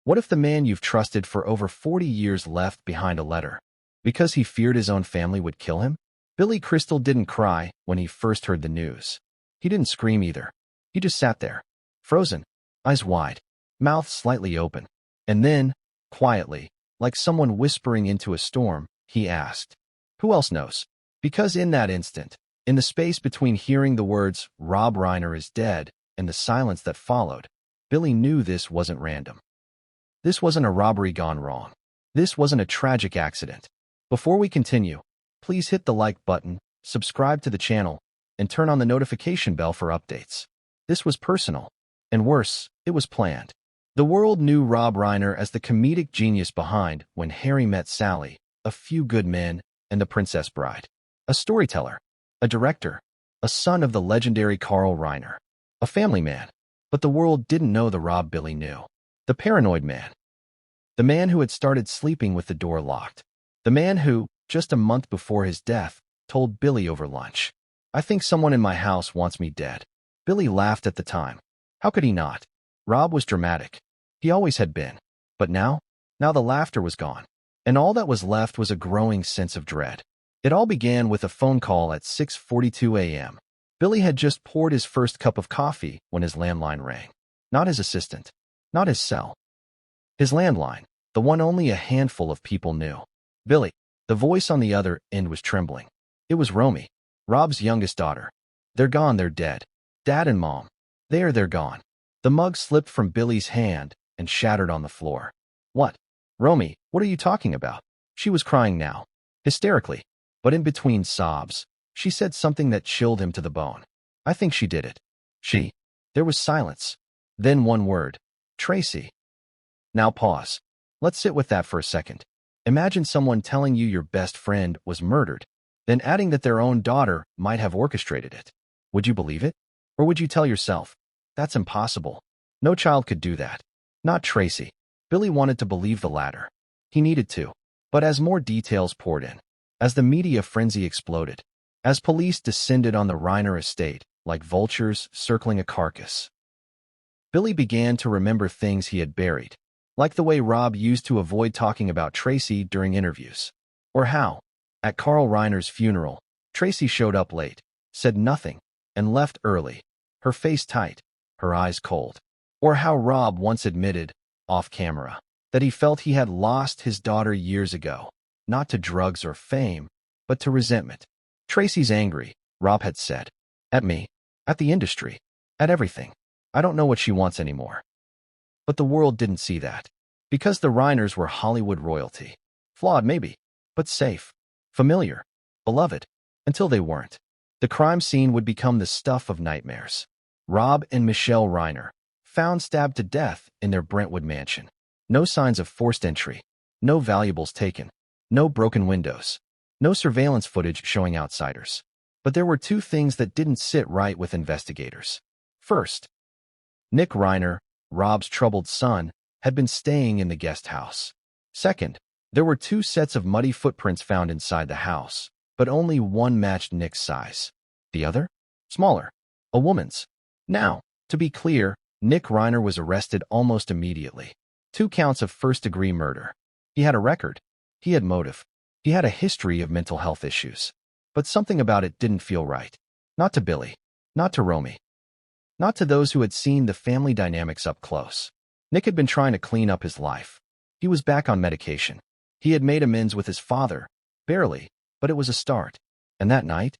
What if the man you've trusted for over 40 years left behind a letter because he feared his own family would kill him? Billy Crystal didn't cry when he first heard the news. He didn't scream either. He just sat there, frozen, eyes wide, mouth slightly open. And then, quietly, like someone whispering into a storm, he asked, "Who else knows?" Because in that instant, in the space between hearing the words, "Rob Reiner is dead," and the silence that followed, Billy knew this wasn't random. This wasn't a robbery gone wrong. This wasn't a tragic accident. Before we continue, please hit the like button, subscribe to the channel, and turn on the notification bell for updates. This was personal. And worse, it was planned. The world knew Rob Reiner as the comedic genius behind When Harry Met Sally, A Few Good Men, and The Princess Bride. A storyteller, a director, a son of the legendary Carl Reiner, a family man. But the world didn't know the Rob Billy knew. The paranoid man. The man who had started sleeping with the door locked. The man who, just a month before his death, told Billy over lunch, "I think someone in my house wants me dead." Billy laughed at the time. How could he not? Rob was dramatic. He always had been. But now the laughter was gone. And all that was left was a growing sense of dread. It all began with a phone call at 6:42 a.m. Billy had just poured his first cup of coffee when his landline rang. Not his assistant. Not his cell. His landline, the one only a handful of people knew. Billy. The voice on the other end was trembling. It was Romy, Rob's youngest daughter. "They're gone, they're dead. Dad and Mom. They're gone." The mug slipped from Billy's hand and shattered on the floor. "What? Romy, what are you talking about?" She was crying now, hysterically, but in between sobs, she said something that chilled him to the bone. "I think she did it." She? There was silence. Then one word. "Tracy." Now pause. Let's sit with that for a second. Imagine someone telling you your best friend was murdered, then adding that their own daughter might have orchestrated it. Would you believe it? Or would you tell yourself, "That's impossible. No child could do that." Not Tracy. Billy wanted to believe the latter. He needed to. But as more details poured in, as the media frenzy exploded, as police descended on the Reiner estate like vultures circling a carcass, Billy began to remember things he had buried, like the way Rob used to avoid talking about Tracy during interviews. Or how, at Carl Reiner's funeral, Tracy showed up late, said nothing, and left early, her face tight, her eyes cold. Or how Rob once admitted, off camera, that he felt he had lost his daughter years ago, not to drugs or fame, but to resentment. "Tracy's angry," Rob had said. "At me. At the industry. At everything. I don't know what she wants anymore." But the world didn't see that. Because the Reiners were Hollywood royalty. Flawed maybe, but safe, familiar, beloved, until they weren't. The crime scene would become the stuff of nightmares. Rob and Michelle Reiner, found stabbed to death in their Brentwood mansion. No signs of forced entry. No valuables taken. No broken windows. No surveillance footage showing outsiders. But there were two things that didn't sit right with investigators. First, Nick Reiner, Rob's troubled son, had been staying in the guest house. Second, there were two sets of muddy footprints found inside the house, but only one matched Nick's size. The other? Smaller. A woman's. Now, to be clear, Nick Reiner was arrested almost immediately. 2 counts of first-degree murder. He had a record. He had motive. He had a history of mental health issues. But something about it didn't feel right. Not to Billy. Not to Romy. Not to those who had seen the family dynamics up close. Nick had been trying to clean up his life. He was back on medication. He had made amends with his father. Barely, but it was a start. And that night,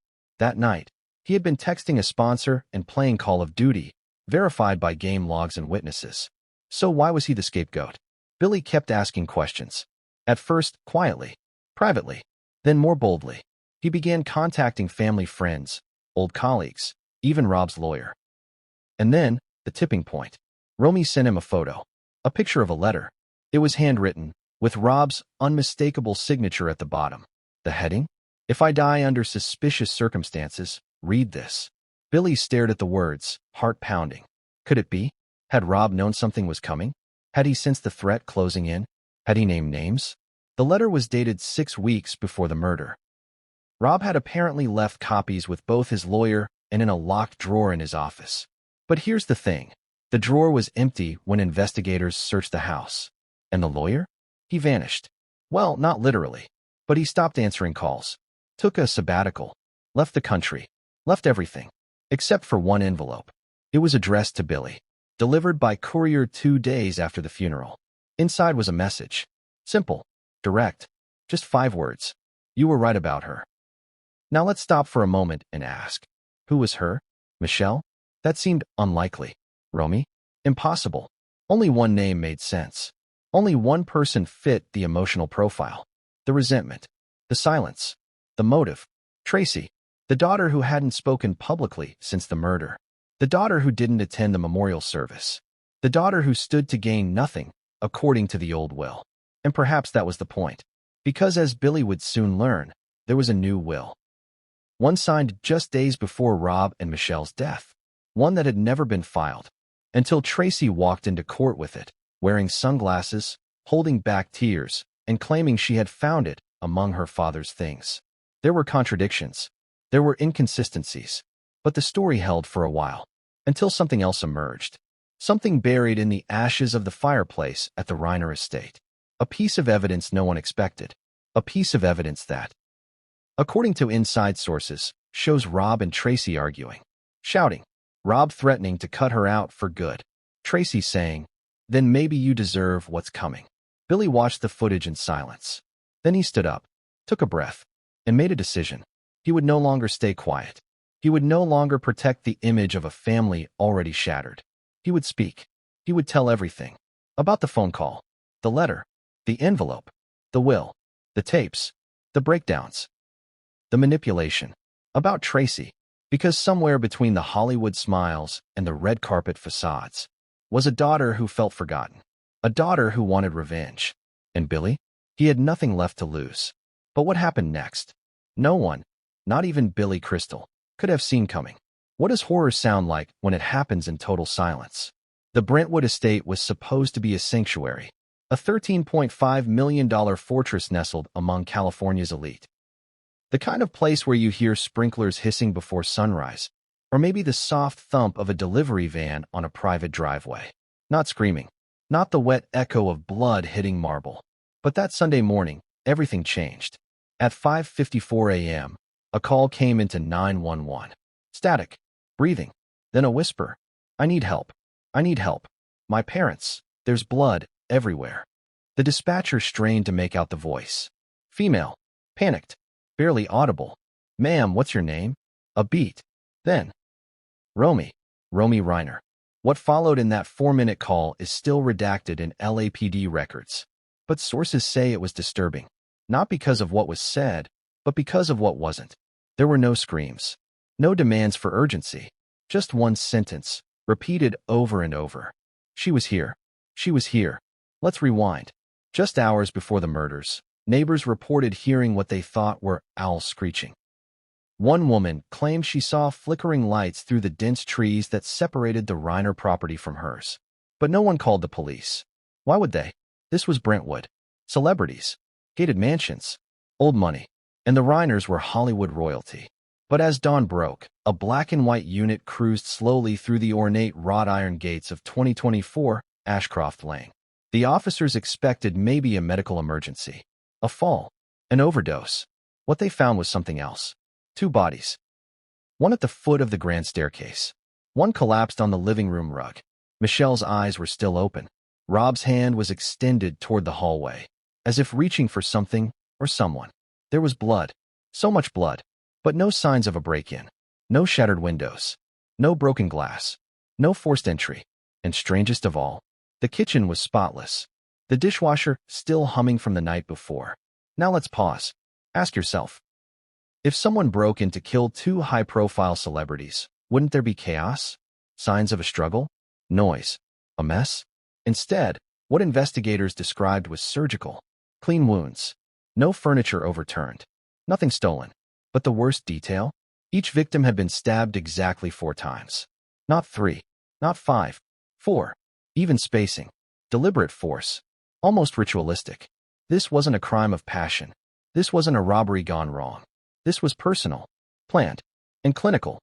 he had been texting a sponsor and playing Call of Duty, verified by game logs and witnesses. So why was he the scapegoat? Billy kept asking questions. At first, quietly, privately, then more boldly. He began contacting family friends, old colleagues, even Rob's lawyer. And then, the tipping point. Romy sent him a photo, a picture of a letter. It was handwritten, with Rob's unmistakable signature at the bottom. The heading? "If I die under suspicious circumstances, read this." Billy stared at the words, heart pounding. Could it be? Had Rob known something was coming? Had he sensed the threat closing in? Had he named names? The letter was dated 6 weeks before the murder. Rob had apparently left copies with both his lawyer and in a locked drawer in his office. But here's the thing. The drawer was empty when investigators searched the house. And the lawyer? He vanished. Well, not literally, but he stopped answering calls, took a sabbatical, left the country, left everything, except for one envelope. It was addressed to Billy, delivered by courier 2 days after the funeral. Inside was a message. Simple, direct, just 5 words. You were right about her. Now let's stop for a moment and ask, who was her? Michelle? That seemed unlikely. Romy? Impossible. Only one name made sense. Only one person fit the emotional profile. The resentment, the silence, the motive. Tracy, the daughter who hadn't spoken publicly since the murder. The daughter who didn't attend the memorial service. The daughter who stood to gain nothing, according to the old will. And perhaps that was the point. Because as Billy would soon learn, there was a new will. One signed just days before Rob and Michelle's death. One that had never been filed. Until Tracy walked into court with it, wearing sunglasses, holding back tears, and claiming she had found it among her father's things. There were contradictions. There were inconsistencies. But the story held for a while, until something else emerged. Something buried in the ashes of the fireplace at the Reiner estate. A piece of evidence no one expected. A piece of evidence that, according to inside sources, shows Rob and Tracy arguing, shouting, Rob threatening to cut her out for good. Tracy saying, then maybe you deserve what's coming. Billy watched the footage in silence. Then he stood up, took a breath, and made a decision. He would no longer stay quiet. He would no longer protect the image of a family already shattered. He would speak. He would tell everything. About the phone call, the letter, the envelope, the will, the tapes, the breakdowns, the manipulation. About Tracy, because somewhere between the Hollywood smiles and the red carpet facades was a daughter who felt forgotten, a daughter who wanted revenge. And Billy? He had nothing left to lose. But what happened next? No one, not even Billy Crystal, could have seen coming. What does horror sound like when it happens in total silence? The Brentwood estate was supposed to be a sanctuary, a $13.5 million fortress nestled among California's elite. The kind of place where you hear sprinklers hissing before sunrise, or maybe the soft thump of a delivery van on a private driveway. Not screaming, not the wet echo of blood hitting marble. But that Sunday morning, everything changed. At 5:54 a.m., a call came into 911. Static, breathing, then a whisper. I need help. I need help. My parents. There's blood everywhere. The dispatcher strained to make out the voice. Female. Panicked. Barely audible. Ma'am, what's your name? A beat. Then. Romy Reiner. What followed in that 4-minute call is still redacted in LAPD records. But sources say it was disturbing. Not because of what was said, but because of what wasn't. There were no screams. No demands for urgency. Just one sentence, repeated over and over. She was here. She was here. Let's rewind. Just hours before the murders, neighbors reported hearing what they thought were owls screeching. One woman claimed she saw flickering lights through the dense trees that separated the Reiner property from hers. But no one called the police. Why would they? This was Brentwood. Celebrities. Gated mansions. Old money. And the Reiners were Hollywood royalty. But as dawn broke, a black and white unit cruised slowly through the ornate wrought iron gates of 2024 Ashcroft Lane. The officers expected maybe a medical emergency. A fall. An overdose. What they found was something else. 2 bodies. One at the foot of the grand staircase. One collapsed on the living room rug. Michelle's eyes were still open. Rob's hand was extended toward the hallway, as if reaching for something or someone. There was blood. So much blood. But no signs of a break-in. No shattered windows. No broken glass. No forced entry. And strangest of all, the kitchen was spotless. The dishwasher still humming from the night before. Now let's pause. Ask yourself. If someone broke in to kill 2 high-profile celebrities, wouldn't there be chaos? Signs of a struggle? Noise? A mess? Instead, what investigators described was surgical. Clean wounds. No furniture overturned. Nothing stolen. But the worst detail? Each victim had been stabbed exactly 4 times. Not 3. Not 5. 4. Even spacing. Deliberate force. Almost ritualistic. This wasn't a crime of passion. This wasn't a robbery gone wrong. This was personal, planned, and clinical.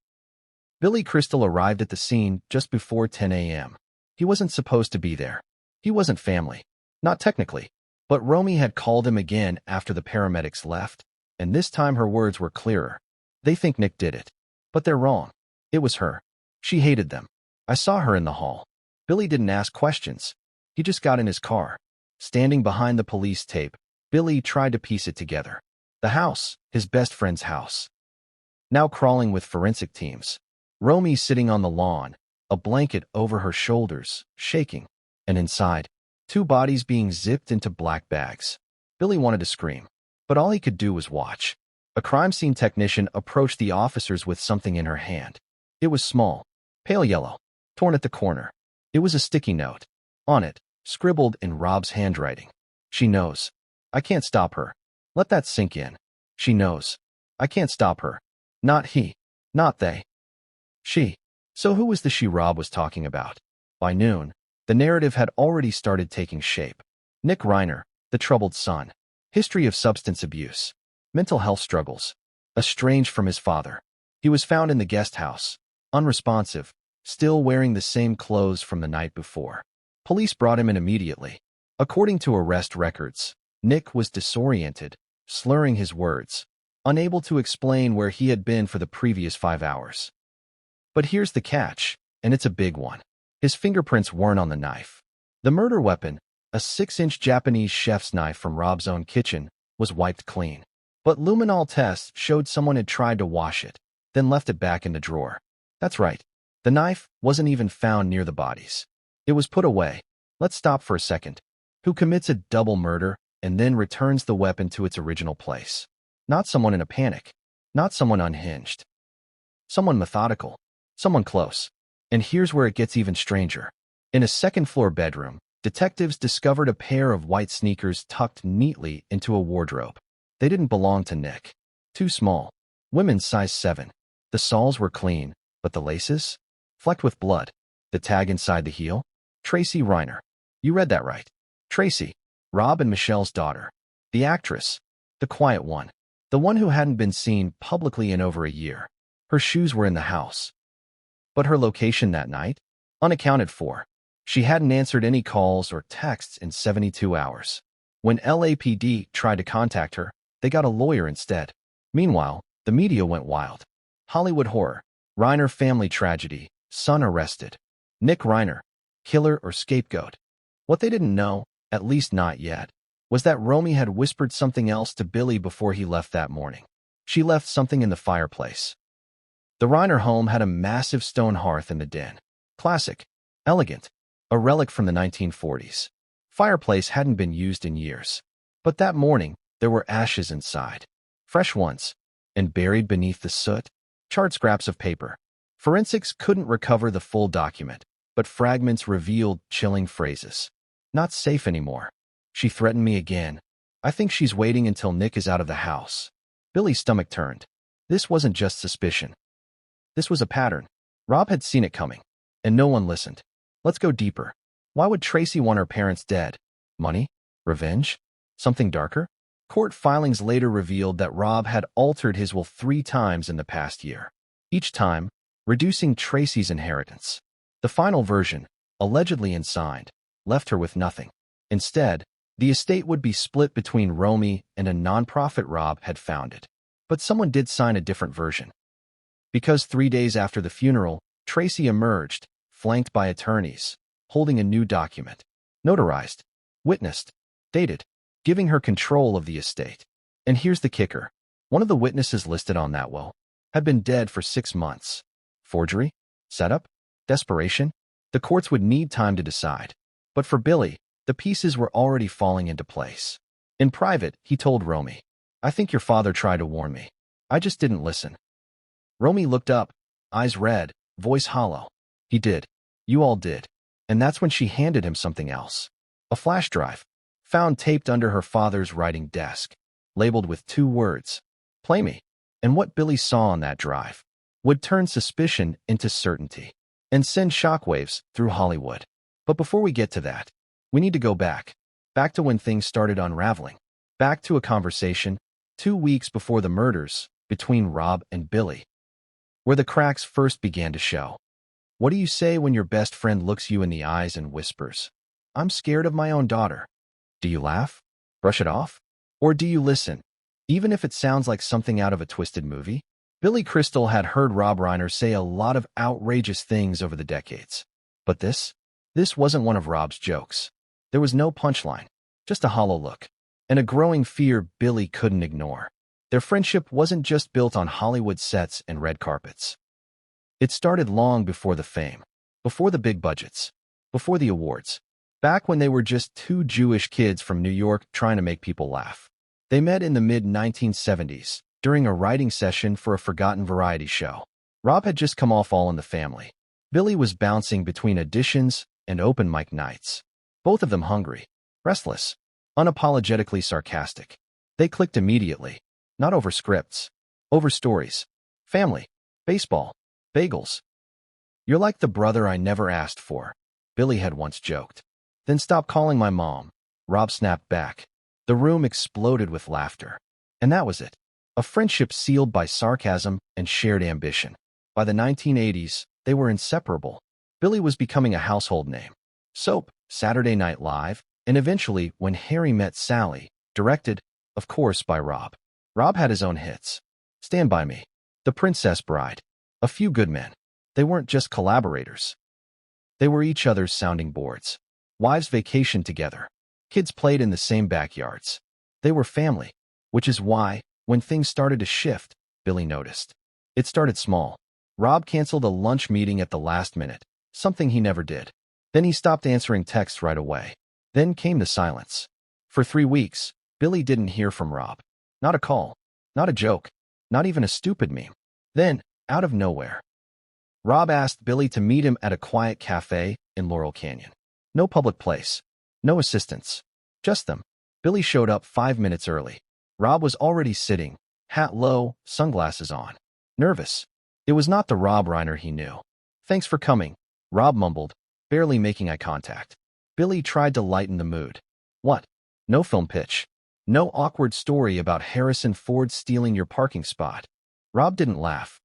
Billy Crystal arrived at the scene just before 10 a.m. He wasn't supposed to be there. He wasn't family. Not technically, but Romy had called him again after the paramedics left, and this time her words were clearer. They think Nick did it, but they're wrong. It was her. She hated them. I saw her in the hall. Billy didn't ask questions. He just got in his car. Standing behind the police tape, Billy tried to piece it together. The house, his best friend's house. Now crawling with forensic teams. Romy sitting on the lawn, a blanket over her shoulders, shaking, and inside, two bodies being zipped into black bags. Billy wanted to scream, but all he could do was watch. A crime scene technician approached the officers with something in her hand. It was small, pale yellow, torn at the corner. It was a sticky note. On it, scribbled in Rob's handwriting. She knows. I can't stop her. Let that sink in. She knows. I can't stop her. Not he. Not they. She. So who was the she Rob was talking about? By noon, the narrative had already started taking shape. Nick Reiner, the troubled son. History of substance abuse. Mental health struggles. Estranged from his father. He was found in the guest house. Unresponsive. Still wearing the same clothes from the night before. Police brought him in immediately. According to arrest records, Nick was disoriented, slurring his words, unable to explain where he had been for the previous 5 hours. But here's the catch, and it's a big one. His fingerprints weren't on the knife. The murder weapon, a 6-inch Japanese chef's knife from Rob's own kitchen, was wiped clean. But luminol tests showed someone had tried to wash it, then left it back in the drawer. That's right. The knife wasn't even found near the bodies. It was put away. Let's stop for a second. Who commits a double murder and then returns the weapon to its original place? Not someone in a panic. Not someone unhinged. Someone methodical. Someone close. And here's where it gets even stranger. In a second-floor bedroom, detectives discovered a pair of white sneakers tucked neatly into a wardrobe. They didn't belong to Nick. Too small. Women's size 7. The soles were clean, but the laces? Flecked with blood. The tag inside the heel? Tracy Reiner. You read that right. Tracy. Rob and Michelle's daughter. The actress. The quiet one. The one who hadn't been seen publicly in over a year. Her shoes were in the house. But her location that night? Unaccounted for. She hadn't answered any calls or texts in 72 hours. When LAPD tried to contact her, they got a lawyer instead. Meanwhile, the media went wild. Hollywood horror. Reiner family tragedy. Son arrested. Nick Reiner. Killer or scapegoat. What they didn't know, at least not yet, was that Romy had whispered something else to Billy before he left that morning. She left something in the fireplace. The Reiner home had a massive stone hearth in the den. Classic. Elegant. A relic from the 1940s. Fireplace hadn't been used in years. But that morning, there were ashes inside. Fresh ones. And buried beneath the soot, charred scraps of paper. Forensics couldn't recover the full document, but fragments revealed chilling phrases. Not safe anymore. She threatened me again. I think she's waiting until Nick is out of the house. Billy's stomach turned. This wasn't just suspicion. This was a pattern. Rob had seen it coming, and no one listened. Let's go deeper. Why would Tracy want her parents dead? Money? Revenge? Something darker? Court filings later revealed that Rob had altered his will 3 times in the past year. Each time, reducing Tracy's inheritance. The final version, allegedly unsigned, left her with nothing. Instead, the estate would be split between Romy and a nonprofit Rob had founded. But someone did sign a different version. Because 3 days after the funeral, Tracy emerged, flanked by attorneys, holding a new document. Notarized, witnessed, dated, giving her control of the estate. And here's the kicker. One of the witnesses listed on that will had been dead for 6 months. Forgery? Setup? Desperation? The courts would need time to decide. But for Billy, the pieces were already falling into place. In private, he told Romy, I think your father tried to warn me. I just didn't listen. Romy looked up, eyes red, voice hollow. He did. You all did. And that's when she handed him something else. A flash drive, found taped under her father's writing desk, labeled with 2 words, Play Me. And what Billy saw on that drive would turn suspicion into certainty and send shockwaves through Hollywood. But before we get to that, we need to go back to when things started unraveling, back to a conversation 2 weeks before the murders between Rob and Billy, where the cracks first began to show. What do you say when your best friend looks you in the eyes and whispers, I'm scared of my own daughter? Do you laugh? Brush it off? Or do you listen? Even if it sounds like something out of a twisted movie? Billy Crystal had heard Rob Reiner say a lot of outrageous things over the decades. But this wasn't one of Rob's jokes. There was no punchline, just a hollow look, and a growing fear Billy couldn't ignore. Their friendship wasn't just built on Hollywood sets and red carpets. It started long before the fame, before the big budgets, before the awards, back when they were just two Jewish kids from New York trying to make people laugh. They met in the mid-1970s, during a writing session for a forgotten variety show. Rob had just come off All in the Family. Billy was bouncing between auditions and open mic nights. Both of them hungry, restless, unapologetically sarcastic. They clicked immediately, not over scripts, over stories, family, baseball, bagels. You're like the brother I never asked for, Billy had once joked. Then stop calling my mom, Rob snapped back. The room exploded with laughter. And that was it. A friendship sealed by sarcasm and shared ambition. By the 1980s, they were inseparable. Billy was becoming a household name. Soap, Saturday Night Live, and eventually When Harry Met Sally, directed, of course, by Rob. Rob had his own hits. Stand By Me, The Princess Bride, A Few Good Men. They weren't just collaborators. They were each other's sounding boards. Wives vacationed together. Kids played in the same backyards. They were family, which is why, when things started to shift, Billy noticed. It started small. Rob canceled a lunch meeting at the last minute, something he never did. Then he stopped answering texts right away. Then came the silence. For 3 weeks, Billy didn't hear from Rob. Not a call, not a joke, not even a stupid meme. Then, out of nowhere, Rob asked Billy to meet him at a quiet cafe in Laurel Canyon. No public place, no assistants, just them. Billy showed up 5 minutes early. Rob was already sitting, hat low, sunglasses on. Nervous. It was not the Rob Reiner he knew. Thanks for coming, Rob mumbled, barely making eye contact. Billy tried to lighten the mood. What? No film pitch. No awkward story about Harrison Ford stealing your parking spot. Rob didn't laugh.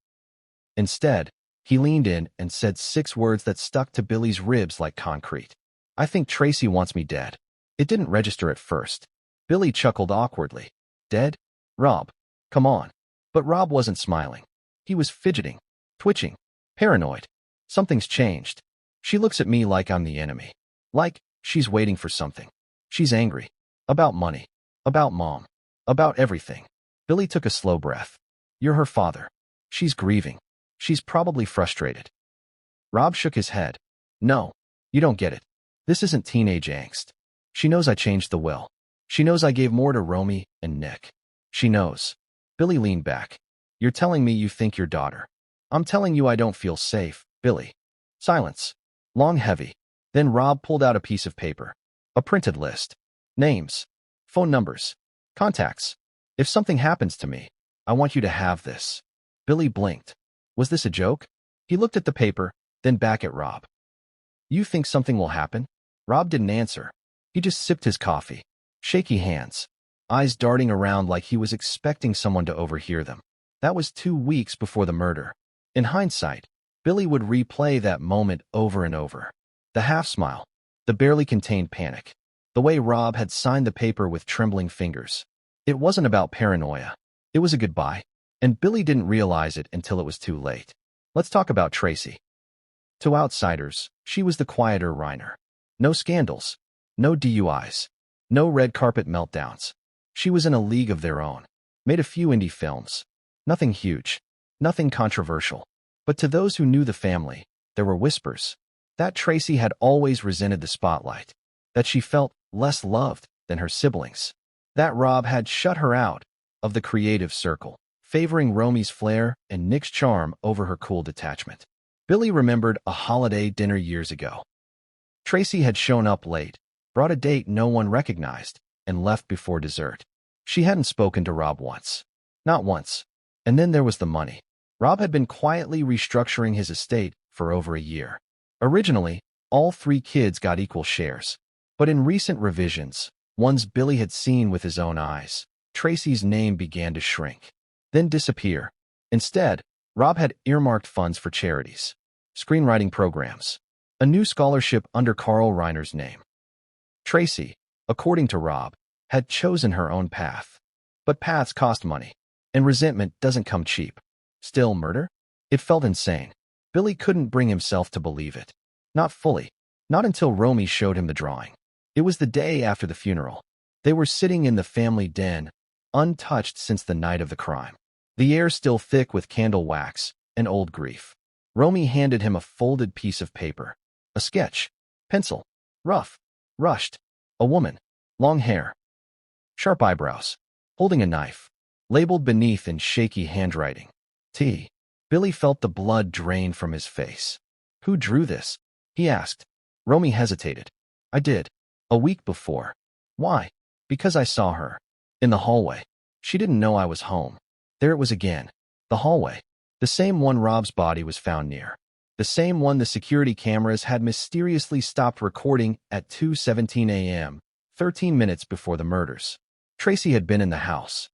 Instead, he leaned in and said 6 words that stuck to Billy's ribs like concrete. I think Tracy wants me dead. It didn't register at first. Billy chuckled awkwardly. Dead? Rob, come on. But Rob wasn't smiling. He was fidgeting, twitching, paranoid. Something's changed. She looks at me like I'm the enemy. Like she's waiting for something. She's angry. About money. About mom. About everything. Billy took a slow breath. You're her father. She's grieving. She's probably frustrated. Rob shook his head. No, you don't get it. This isn't teenage angst. She knows I changed the will. She knows I gave more to Romy and Nick. She knows. Billy leaned back. You're telling me you think your daughter. I'm telling you I don't feel safe, Billy. Silence. Long, heavy. Then Rob pulled out a piece of paper. A printed list. Names. Phone numbers. Contacts. If something happens to me, I want you to have this. Billy blinked. Was this a joke? He looked at the paper, then back at Rob. You think something will happen? Rob didn't answer. He just sipped his coffee. Shaky hands. Eyes darting around like he was expecting someone to overhear them. That was 2 weeks before the murder. In hindsight, Billy would replay that moment over and over. The half-smile. The barely contained panic. The way Rob had signed the paper with trembling fingers. It wasn't about paranoia. It was a goodbye. And Billy didn't realize it until it was too late. Let's talk about Tracy. To outsiders, she was the quieter Reiner. No scandals. No DUIs. No red carpet meltdowns. She was in a league of their own. Made a few indie films. Nothing huge. Nothing controversial. But to those who knew the family, there were whispers. That Tracy had always resented the spotlight. That she felt less loved than her siblings. That Rob had shut her out of the creative circle, favoring Romy's flair and Nick's charm over her cool detachment. Billy remembered a holiday dinner years ago. Tracy had shown up late, brought a date no one recognized, and left before dessert. She hadn't spoken to Rob once. Not once. And then there was the money. Rob had been quietly restructuring his estate for over a year. Originally, all 3 kids got equal shares. But in recent revisions, ones Billy had seen with his own eyes, Tracy's name began to shrink, then disappear. Instead, Rob had earmarked funds for charities, screenwriting programs, a new scholarship under Carl Reiner's name. Tracy, according to Rob, had chosen her own path. But paths cost money, and resentment doesn't come cheap. Still, murder? It felt insane. Billy couldn't bring himself to believe it. Not fully. Not until Romy showed him the drawing. It was the day after the funeral. They were sitting in the family den, untouched since the night of the crime. The air still thick with candle wax and old grief. Romy handed him a folded piece of paper. A sketch. Pencil. Rough. Rushed. A woman. Long hair. Sharp eyebrows. Holding a knife. Labeled beneath in shaky handwriting. T. Billy felt the blood drain from his face. Who drew this? He asked. Romy hesitated. I did. A week before. Why? Because I saw her. In the hallway. She didn't know I was home. There it was again. The hallway. The same one Rob's body was found near. The same one the security cameras had mysteriously stopped recording at 2:17 a.m., 13 minutes before the murders. Tracy had been in the house.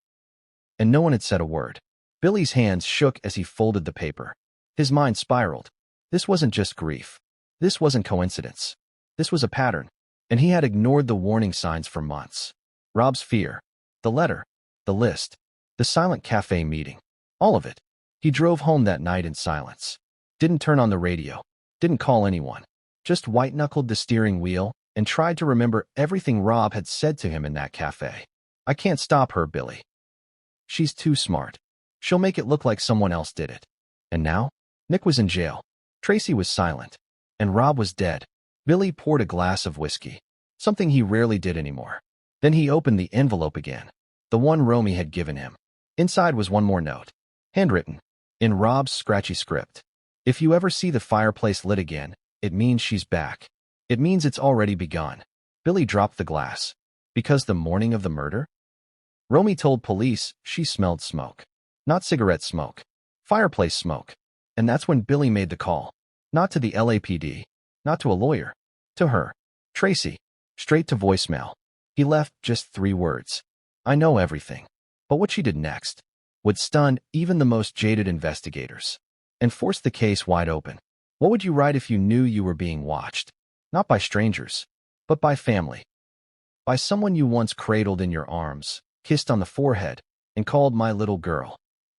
And no one had said a word. Billy's hands shook as he folded the paper. His mind spiraled. This wasn't just grief. This wasn't coincidence. This was a pattern, and he had ignored the warning signs for months. Rob's fear, the letter, the list, the silent cafe meeting, all of it. He drove home that night in silence. Didn't turn on the radio, didn't call anyone, just white-knuckled the steering wheel and tried to remember everything Rob had said to him in that cafe. I can't stop her, Billy. She's too smart. She'll make it look like someone else did it. And now? Nick was in jail. Tracy was silent. And Rob was dead. Billy poured a glass of whiskey, something he rarely did anymore. Then he opened the envelope again, the one Romy had given him. Inside was one more note, handwritten, in Rob's scratchy script. If you ever see the fireplace lit again, it means she's back. It means it's already begun. Billy dropped the glass. Because the morning of the murder? Romy told police she smelled smoke. Not cigarette smoke. Fireplace smoke. And that's when Billy made the call. Not to the LAPD. Not to a lawyer. To her. Tracy. Straight to voicemail. He left just 3 words. I know everything. But what she did next would stun even the most jaded investigators and force the case wide open. What would you write if you knew you were being watched? Not by strangers, but by family. By someone you once cradled in your arms, kissed on the forehead, and called my little girl.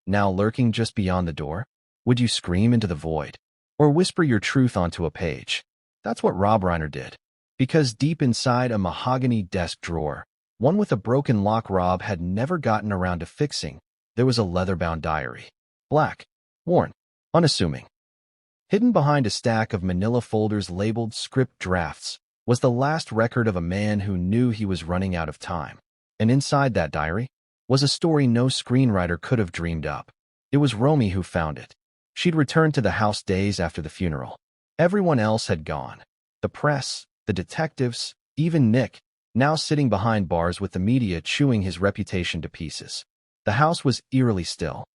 Now lurking just beyond the door? Would you scream into the void? Or whisper your truth onto a page? That's what Rob Reiner did. Because deep inside a mahogany desk drawer, one with a broken lock Rob had never gotten around to fixing, there was a leather-bound diary. Black, worn, unassuming. Hidden behind a stack of manila folders labeled script drafts was the last record of a man who knew he was running out of time. And inside that diary was a story no screenwriter could have dreamed up. It was Romy who found it. She'd returned to the house days after the funeral. Everyone else had gone. The press, the detectives, even Nick, now sitting behind bars with the media chewing his reputation to pieces. The house was eerily still.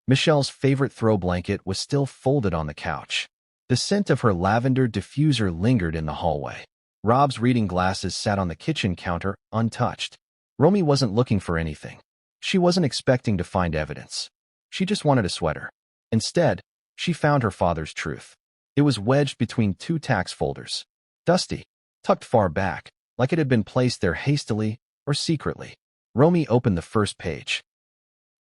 Michelle's favorite throw blanket was still folded on the couch. The scent of her lavender diffuser lingered in the hallway. Rob's reading glasses sat on the kitchen counter, untouched. Romy wasn't looking for anything. She wasn't expecting to find evidence. She just wanted a sweater. Instead, she found her father's truth. It was wedged between 2 tax folders. Dusty, tucked far back, like it had been placed there hastily or secretly. Romy opened the first page.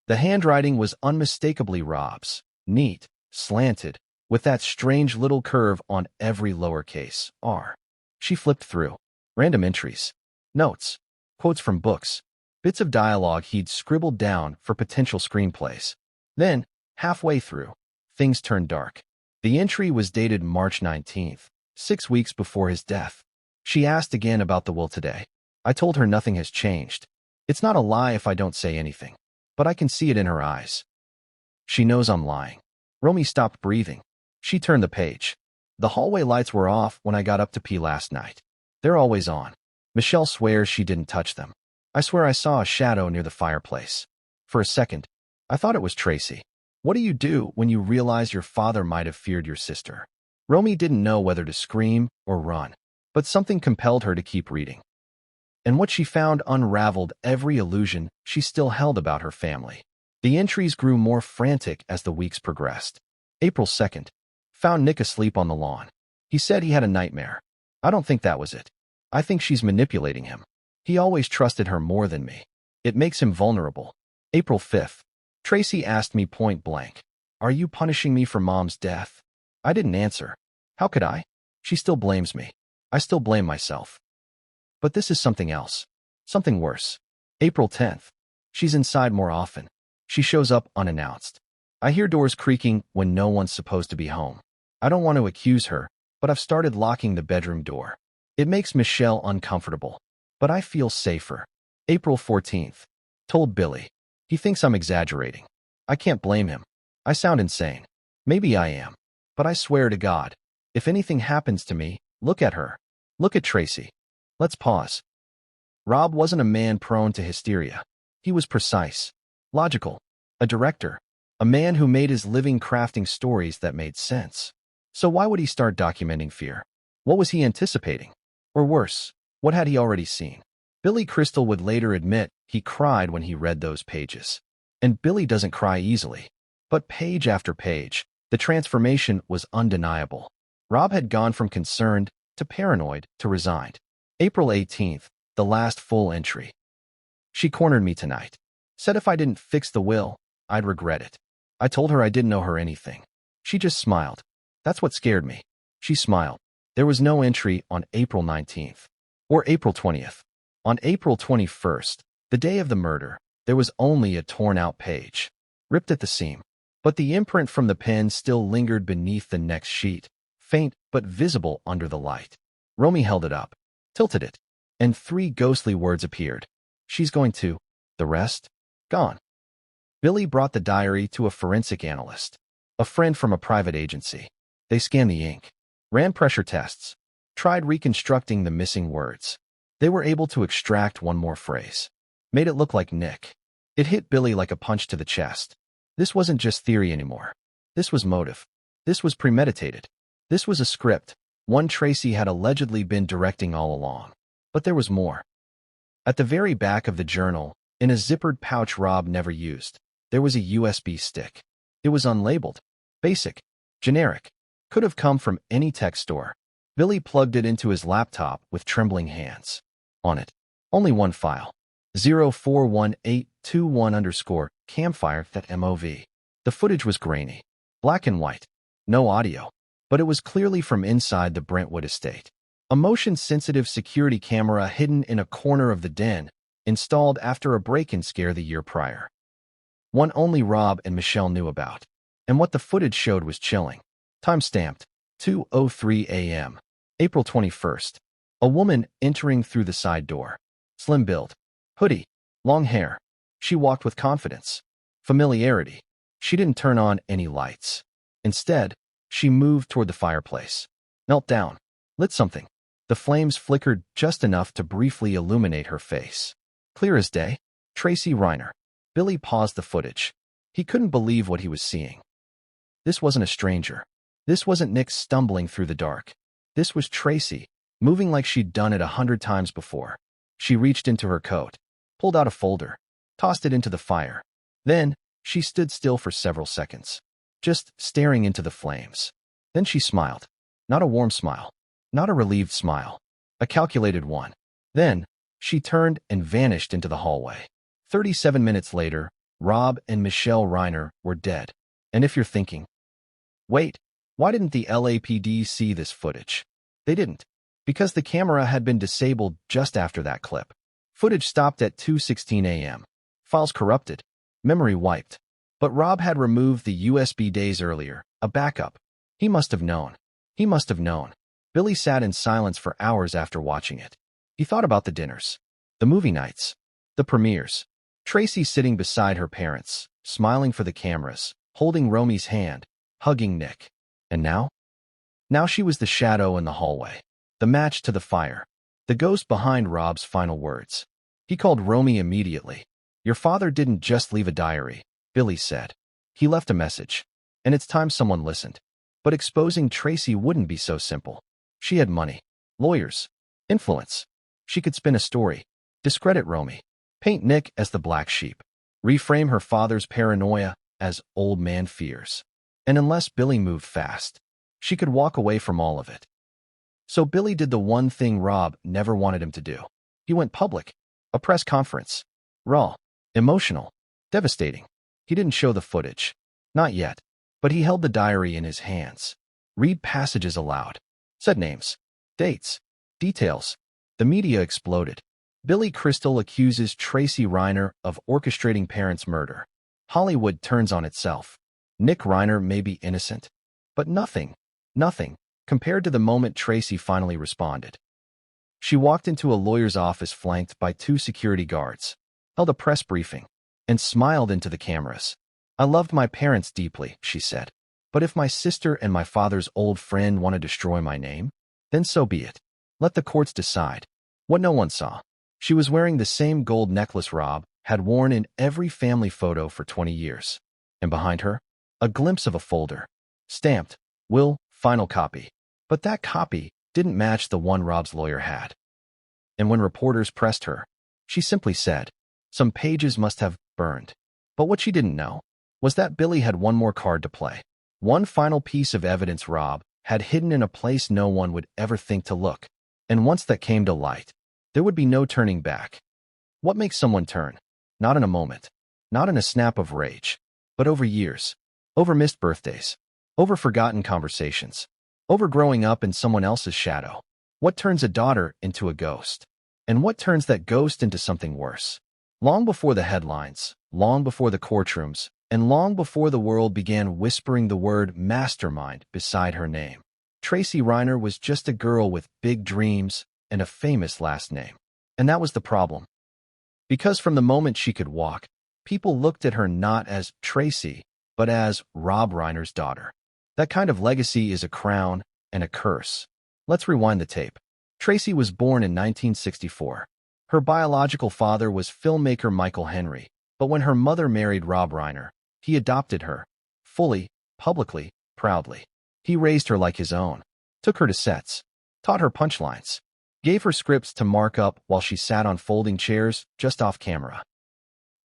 The handwriting was unmistakably Rob's, neat, slanted, with that strange little curve on every lowercase r. She flipped through. Random entries. Notes. Quotes from books. Bits of dialogue he'd scribbled down for potential screenplays. Then, halfway through, things turned dark. The entry was dated March 19th, 6 weeks before his death. She asked again about the will today. I told her nothing has changed. It's not a lie if I don't say anything, but I can see it in her eyes. She knows I'm lying. Romy stopped breathing. She turned the page. The hallway lights were off when I got up to pee last night. They're always on. Michelle swears she didn't touch them. I swear I saw a shadow near the fireplace. For a second, I thought it was Tracy. What do you do when you realize your father might have feared your sister? Romy didn't know whether to scream or run, but something compelled her to keep reading. And what she found unraveled every illusion she still held about her family. The entries grew more frantic as the weeks progressed. April 2nd. Found Nick asleep on the lawn. He said he had a nightmare. I don't think that was it. I think she's manipulating him. He always trusted her more than me. It makes him vulnerable. April 5th. Tracy asked me point blank, "Are you punishing me for Mom's death?" I didn't answer. How could I? She still blames me. I still blame myself. But this is something else. Something worse. April 10th. She's inside more often. She shows up unannounced. I hear doors creaking when no one's supposed to be home. I don't want to accuse her, but I've started locking the bedroom door. It makes Michelle uncomfortable, but I feel safer. April 14th. Told Billy. He thinks I'm exaggerating. I can't blame him. I sound insane. Maybe I am. But I swear to God, if anything happens to me, look at her. Look at Tracy. Let's pause. Rob wasn't a man prone to hysteria. He was precise, logical, a director, a man who made his living crafting stories that made sense. So why would he start documenting fear? What was he anticipating? Or worse, what had he already seen? Billy Crystal would later admit he cried when he read those pages. And Billy doesn't cry easily. But page after page, the transformation was undeniable. Rob had gone from concerned to paranoid to resigned. April 18th, the last full entry. She cornered me tonight. Said if I didn't fix the will, I'd regret it. I told her I didn't owe her anything. She just smiled. That's what scared me. She smiled. There was no entry on April 19th. Or April 20th. On April 21st, the day of the murder, there was only a torn-out page. Ripped at the seam. But the imprint from the pen still lingered beneath the next sheet, faint but visible under the light. Romy held it up, tilted it, and 3 ghostly words appeared. She's going to. The rest? Gone. Billy brought the diary to a forensic analyst, a friend from a private agency. They scanned the ink, ran pressure tests, tried reconstructing the missing words. They were able to extract one more phrase. Made it look like Nick. It hit Billy like a punch to the chest. This wasn't just theory anymore. This was motive. This was premeditated. This was a script, one Tracy had allegedly been directing all along. But there was more. At the very back of the journal, in a zippered pouch Rob never used, there was a USB stick. It was unlabeled, basic, generic, could have come from any tech store. Billy plugged it into his laptop with trembling hands. On it, only one file. 041821_campfire.mov. The footage was grainy, black and white, no audio, but it was clearly from inside the Brentwood estate. A motion-sensitive security camera hidden in a corner of the den, installed after a break-in scare the year prior. One only Rob and Michelle knew about. And what the footage showed was chilling. Time-stamped, 2:03 a.m., April 21st. A woman entering through the side door. Slim build, hoodie, long hair. She walked with confidence, familiarity. She didn't turn on any lights. Instead, she moved toward the fireplace, knelt down, lit something. The flames flickered just enough to briefly illuminate her face. Clear as day. Tracy Reiner. Billy paused the footage. He couldn't believe what he was seeing. This wasn't a stranger. This wasn't Nick stumbling through the dark. This was Tracy, moving like she'd done it 100 times before. She reached into her coat, pulled out a folder, tossed it into the fire. Then, she stood still for several seconds, just staring into the flames. Then she smiled. Not a warm smile. Not a relieved smile. A calculated one. Then, she turned and vanished into the hallway. 37 minutes later, Rob and Michelle Reiner were dead. And if you're thinking, wait, why didn't the LAPD see this footage? They didn't. Because the camera had been disabled just after that clip. Footage stopped at 2:16 a.m. Files corrupted. Memory wiped. But Rob had removed the USB days earlier, a backup. He must have known. He must have known. Billy sat in silence for hours after watching it. He thought about the dinners, the movie nights, the premieres. Tracy sitting beside her parents, smiling for the cameras, holding Romy's hand, hugging Nick. And now? Now she was the shadow in the hallway, the match to the fire, the ghost behind Rob's final words. He called Romy immediately. Your father didn't just leave a diary, Billy said. He left a message. And it's time someone listened. But exposing Tracy wouldn't be so simple. She had money, lawyers, influence. She could spin a story, discredit Romy, paint Nick as the black sheep, reframe her father's paranoia as old man fears. And unless Billy moved fast, she could walk away from all of it. So Billy did the one thing Rob never wanted him to do. He went public. A press conference. Raw. Emotional. Devastating. He didn't show the footage. Not yet. But he held the diary in his hands. Read passages aloud. Said names. Dates. Details. The media exploded. Billy Crystal accuses Tracy Reiner of orchestrating parents' murder. Hollywood turns on itself. Nick Reiner may be innocent. But nothing, compared to the moment Tracy finally responded. She walked into a lawyer's office flanked by 2 security guards, held a press briefing, and smiled into the cameras. I loved my parents deeply, she said. But if my sister and my father's old friend want to destroy my name, then so be it. Let the courts decide. What no one saw. She was wearing the same gold necklace Rob had worn in every family photo for 20 years. And behind her, a glimpse of a folder. Stamped, will, final copy. But that copy didn't match the one Rob's lawyer had. And when reporters pressed her, she simply said, some pages must have burned. But what she didn't know was that Billy had one more card to play. One final piece of evidence Rob had hidden in a place no one would ever think to look. And once that came to light, there would be no turning back. What makes someone turn? Not in a moment, not in a snap of rage, but over years, over missed birthdays, over forgotten conversations, over growing up in someone else's shadow. What turns a daughter into a ghost? And what turns that ghost into something worse? Long before the headlines, long before the courtrooms, and long before the world began whispering the word mastermind beside her name, Tracy Reiner was just a girl with big dreams and a famous last name. And that was the problem. Because from the moment she could walk, people looked at her not as Tracy, but as Rob Reiner's daughter. That kind of legacy is a crown and a curse. Let's rewind the tape. Tracy was born in 1964. Her biological father was filmmaker Michael Henry, but when her mother married Rob Reiner, he adopted her, fully, publicly, proudly. He raised her like his own, took her to sets, taught her punchlines, gave her scripts to mark up while she sat on folding chairs just off camera.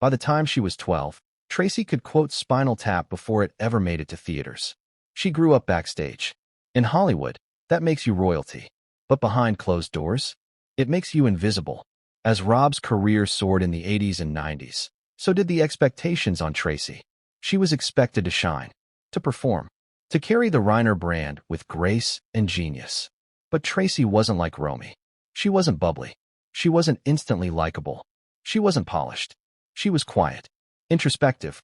By the time she was 12, Tracy could quote Spinal Tap before it ever made it to theaters. She grew up backstage. In Hollywood, that makes you royalty. But behind closed doors, it makes you invisible. As Rob's career soared in the 80s and 90s, so did the expectations on Tracy. She was expected to shine, to perform, to carry the Reiner brand with grace and genius. But Tracy wasn't like Romy. She wasn't bubbly. She wasn't instantly likable. She wasn't polished. She was quiet, introspective,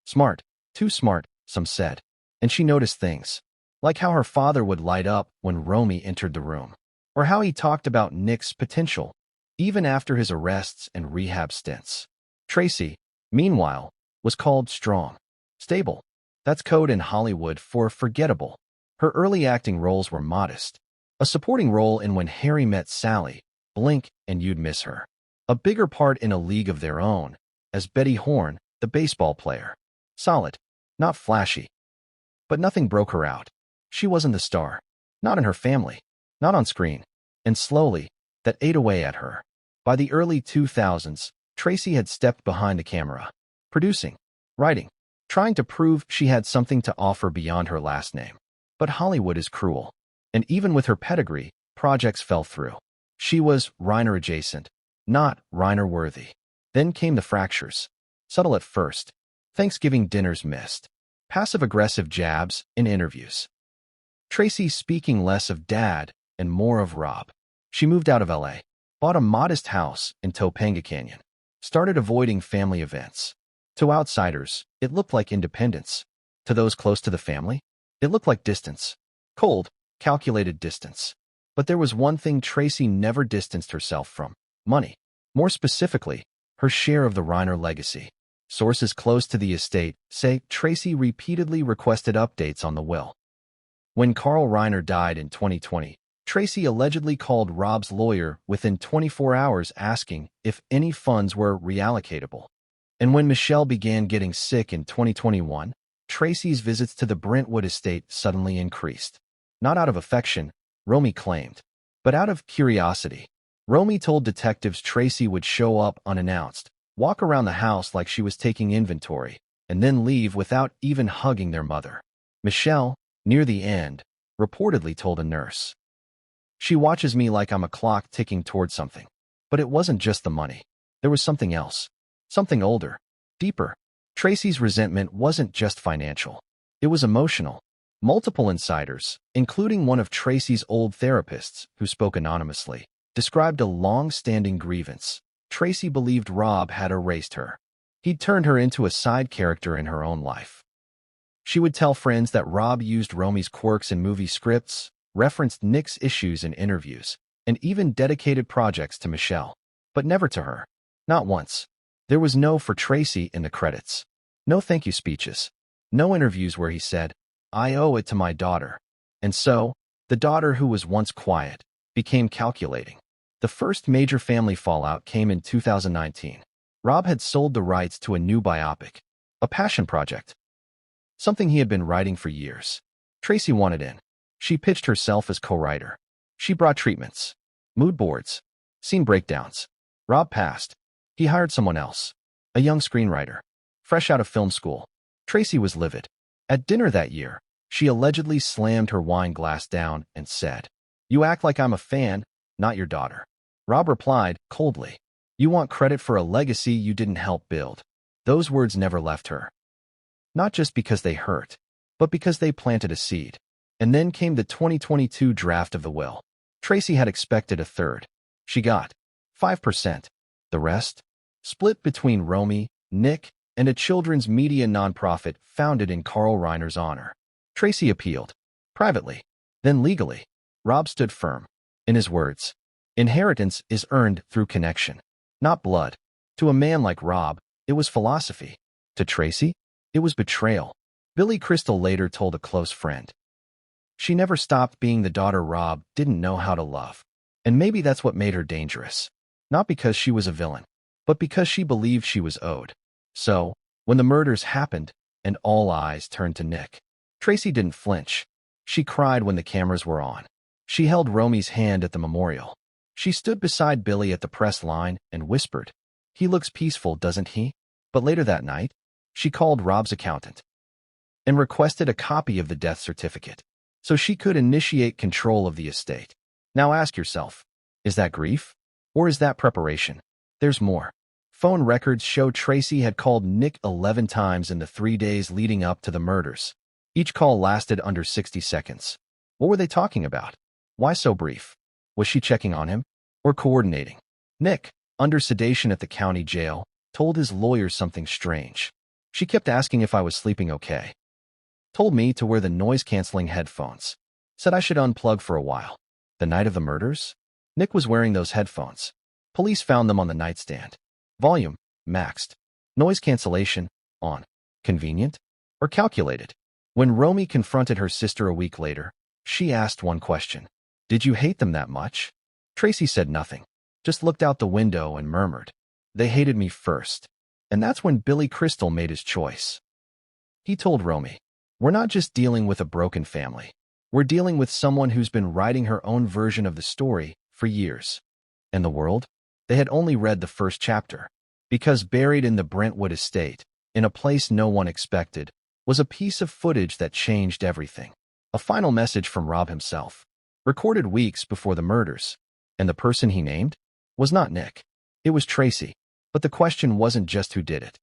smart, too smart, some said. And she noticed things, like how her father would light up when Romy entered the room, or how he talked about Nick's potential, even after his arrests and rehab stints. Tracy, meanwhile, was called strong, stable. That's code in Hollywood for forgettable. Her early acting roles were modest. A supporting role in When Harry Met Sally, blink and you'd miss her. A bigger part in A League of Their Own, as Betty Horn, the baseball player. Solid, not flashy. But nothing broke her out. She wasn't the star. Not in her family. Not on screen. And slowly, that ate away at her. By the early 2000s, Tracy had stepped behind the camera. Producing, writing, trying to prove she had something to offer beyond her last name. But Hollywood is cruel. And even with her pedigree, projects fell through. She was Reiner adjacent, not Reiner worthy. Then came the fractures. Subtle at first. Thanksgiving dinners missed. Passive-aggressive jabs in interviews. Tracy speaking less of Dad and more of Rob. She moved out of LA, bought a modest house in Topanga Canyon, started avoiding family events. To outsiders, it looked like independence. To those close to the family, it looked like distance. Cold, calculated distance. But there was one thing Tracy never distanced herself from: money. More specifically, her share of the Reiner legacy. Sources close to the estate say Tracy repeatedly requested updates on the will. When Carl Reiner died in 2020, Tracy allegedly called Rob's lawyer within 24 hours asking if any funds were reallocatable. And when Michelle began getting sick in 2021, Tracy's visits to the Brentwood estate suddenly increased. Not out of affection, Romy claimed, but out of curiosity. Romy told detectives Tracy would show up unannounced, walk around the house like she was taking inventory, and then leave without even hugging their mother. Michelle, near the end, reportedly told a nurse, "She watches me like I'm a clock ticking toward something." But it wasn't just the money. There was something else. Something older. Deeper. Tracy's resentment wasn't just financial. It was emotional. Multiple insiders, including one of Tracy's old therapists who spoke anonymously, described a long-standing grievance. Tracy believed Rob had erased her. He'd turned her into a side character in her own life. She would tell friends that Rob used Romy's quirks in movie scripts, referenced Nick's issues in interviews, and even dedicated projects to Michelle. But never to her. Not once. There was no for Tracy in the credits. No thank you speeches. No interviews where he said, "I owe it to my daughter." And so, the daughter who was once quiet became calculating. The first major family fallout came in 2019. Rob had sold the rights to a new biopic, a passion project, something he had been writing for years. Tracy wanted in. She pitched herself as co-writer. She brought treatments, mood boards, scene breakdowns. Rob passed. He hired someone else, a young screenwriter, fresh out of film school. Tracy was livid. At dinner that year, she allegedly slammed her wine glass down and said, "You act like I'm a fan, not your daughter." Rob replied, coldly, "You want credit for a legacy you didn't help build." Those words never left her. Not just because they hurt, but because they planted a seed. And then came the 2022 draft of the will. Tracy had expected a third. She got 5%. The rest? Split between Romy, Nick, and a children's media nonprofit founded in Rob Reiner's honor. Tracy appealed. Privately. Then legally. Rob stood firm. In his words, "Inheritance is earned through connection, not blood." To a man like Rob, it was philosophy. To Tracy, it was betrayal. Billy Crystal later told a close friend, "She never stopped being the daughter Rob didn't know how to love." And maybe that's what made her dangerous. Not because she was a villain, but because she believed she was owed. So, when the murders happened, and all eyes turned to Nick, Tracy didn't flinch. She cried when the cameras were on. She held Romy's hand at the memorial. She stood beside Billy at the press line and whispered, "He looks peaceful, doesn't he?" But later that night, she called Rob's accountant and requested a copy of the death certificate so she could initiate control of the estate. Now ask yourself, is that grief? Or is that preparation? There's more. Phone records show Tracy had called Nick 11 times in the 3 days leading up to the murders. Each call lasted under 60 seconds. What were they talking about? Why so brief? Was she checking on him? Or coordinating? Nick, under sedation at the county jail, told his lawyers something strange. "She kept asking if I was sleeping okay. Told me to wear the noise-canceling headphones. Said I should unplug for a while." The night of the murders? Nick was wearing those headphones. Police found them on the nightstand. Volume, maxed. Noise cancellation, on. Convenient? Or calculated? When Romy confronted her sister a week later, she asked one question. "Did you hate them that much?" Tracy said nothing, just looked out the window and murmured, "They hated me first." And that's when Billy Crystal made his choice. He told Romy, "We're not just dealing with a broken family. We're dealing with someone who's been writing her own version of the story for years." And the world? They had only read the first chapter. Because buried in the Brentwood estate, in a place no one expected, was a piece of footage that changed everything. A final message from Rob himself, recorded weeks before the murders. And the person he named was not Nick. It was Tracy. But the question wasn't just who did it.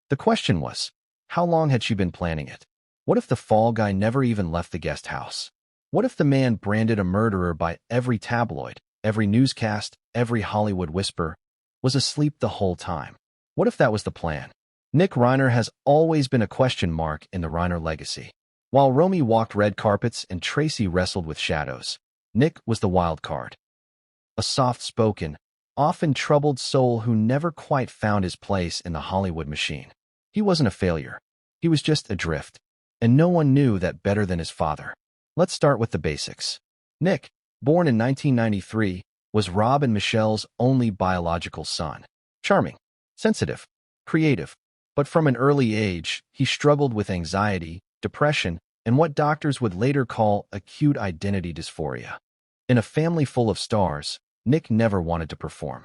The question was, how long had she been planning it? What if the fall guy never even left the guest house? What if the man branded a murderer by every tabloid, every newscast, every Hollywood whisper, was asleep the whole time? What if that was the plan? Nick Reiner has always been a question mark in the Reiner legacy. While Romy walked red carpets and Tracy wrestled with shadows, Nick was the wild card. A soft-spoken, often troubled soul who never quite found his place in the Hollywood machine. He wasn't a failure. He was just adrift. And no one knew that better than his father. Let's start with the basics. Nick, born in 1993, was Rob and Michelle's only biological son. Charming, sensitive, creative. But from an early age, he struggled with anxiety, depression, and what doctors would later call acute identity dysphoria. In a family full of stars, Nick never wanted to perform.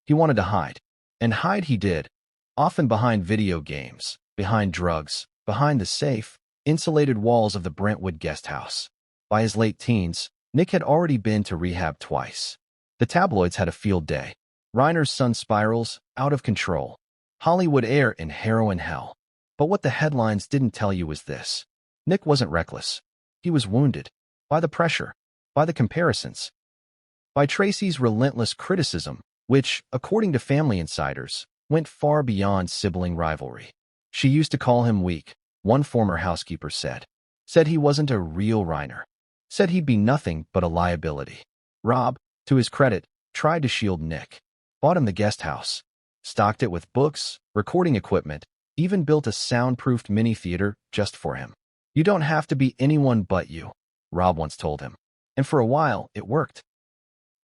He wanted to hide. And hide he did, often behind video games, behind drugs, behind the safe, insulated walls of the Brentwood guest house. By his late teens, Nick had already been to rehab twice. The tabloids had a field day. Reiner's son spirals, out of control. Hollywood heir in heroin hell. But what the headlines didn't tell you was this. Nick wasn't reckless. He was wounded. By the pressure. By the comparisons. By Tracy's relentless criticism, which, according to family insiders, went far beyond sibling rivalry. She used to call him weak, one former housekeeper said. Said he wasn't a real Reiner. Said he'd be nothing but a liability. Rob, to his credit, tried to shield Nick. Bought him the guest house. Stocked it with books, recording equipment, even built a soundproofed mini theater just for him. You don't have to be anyone but you, Rob once told him. And for a while, it worked.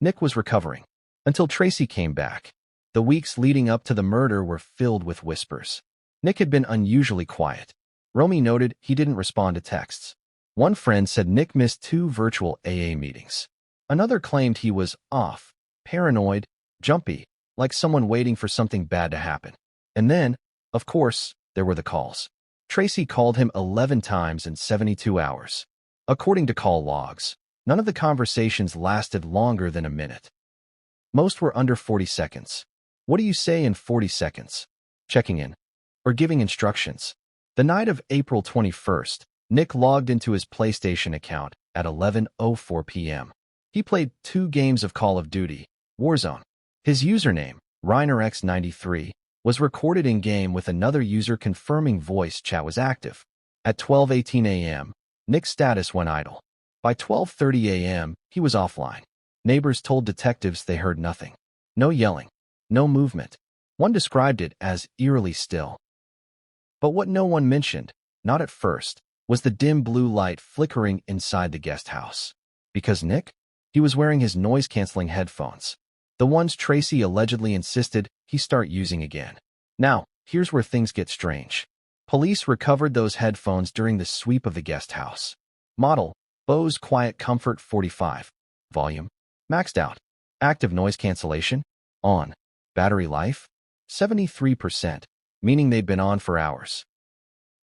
Nick was recovering. Until Tracy came back. The weeks leading up to the murder were filled with whispers. Nick had been unusually quiet. Romy noted he didn't respond to texts. One friend said Nick missed 2 virtual AA meetings. Another claimed he was off, paranoid, jumpy, like someone waiting for something bad to happen. And then, of course, there were the calls. Tracy called him 11 times in 72 hours. According to call logs, none of the conversations lasted longer than a minute. Most were under 40 seconds. What do you say in 40 seconds? Checking in. Or giving instructions. The night of April 21st, Nick logged into his PlayStation account at 11:04 p.m. He played 2 games of Call of Duty, Warzone. His username, ReinerX93, was recorded in-game with another user confirming voice chat was active. At 12:18 a.m., Nick's status went idle. By 12:30 a.m., he was offline. Neighbors told detectives they heard nothing. No yelling. No movement. One described it as eerily still. But what no one mentioned, not at first, was the dim blue light flickering inside the guest house. Because Nick? He was wearing his noise-canceling headphones. The ones Tracy allegedly insisted he start using again. Now, here's where things get strange. Police recovered those headphones during the sweep of the guest house. Model, Bose Quiet Comfort 45. Volume, maxed out. Active noise cancellation, on. Battery life, 73%, meaning they'd been on for hours.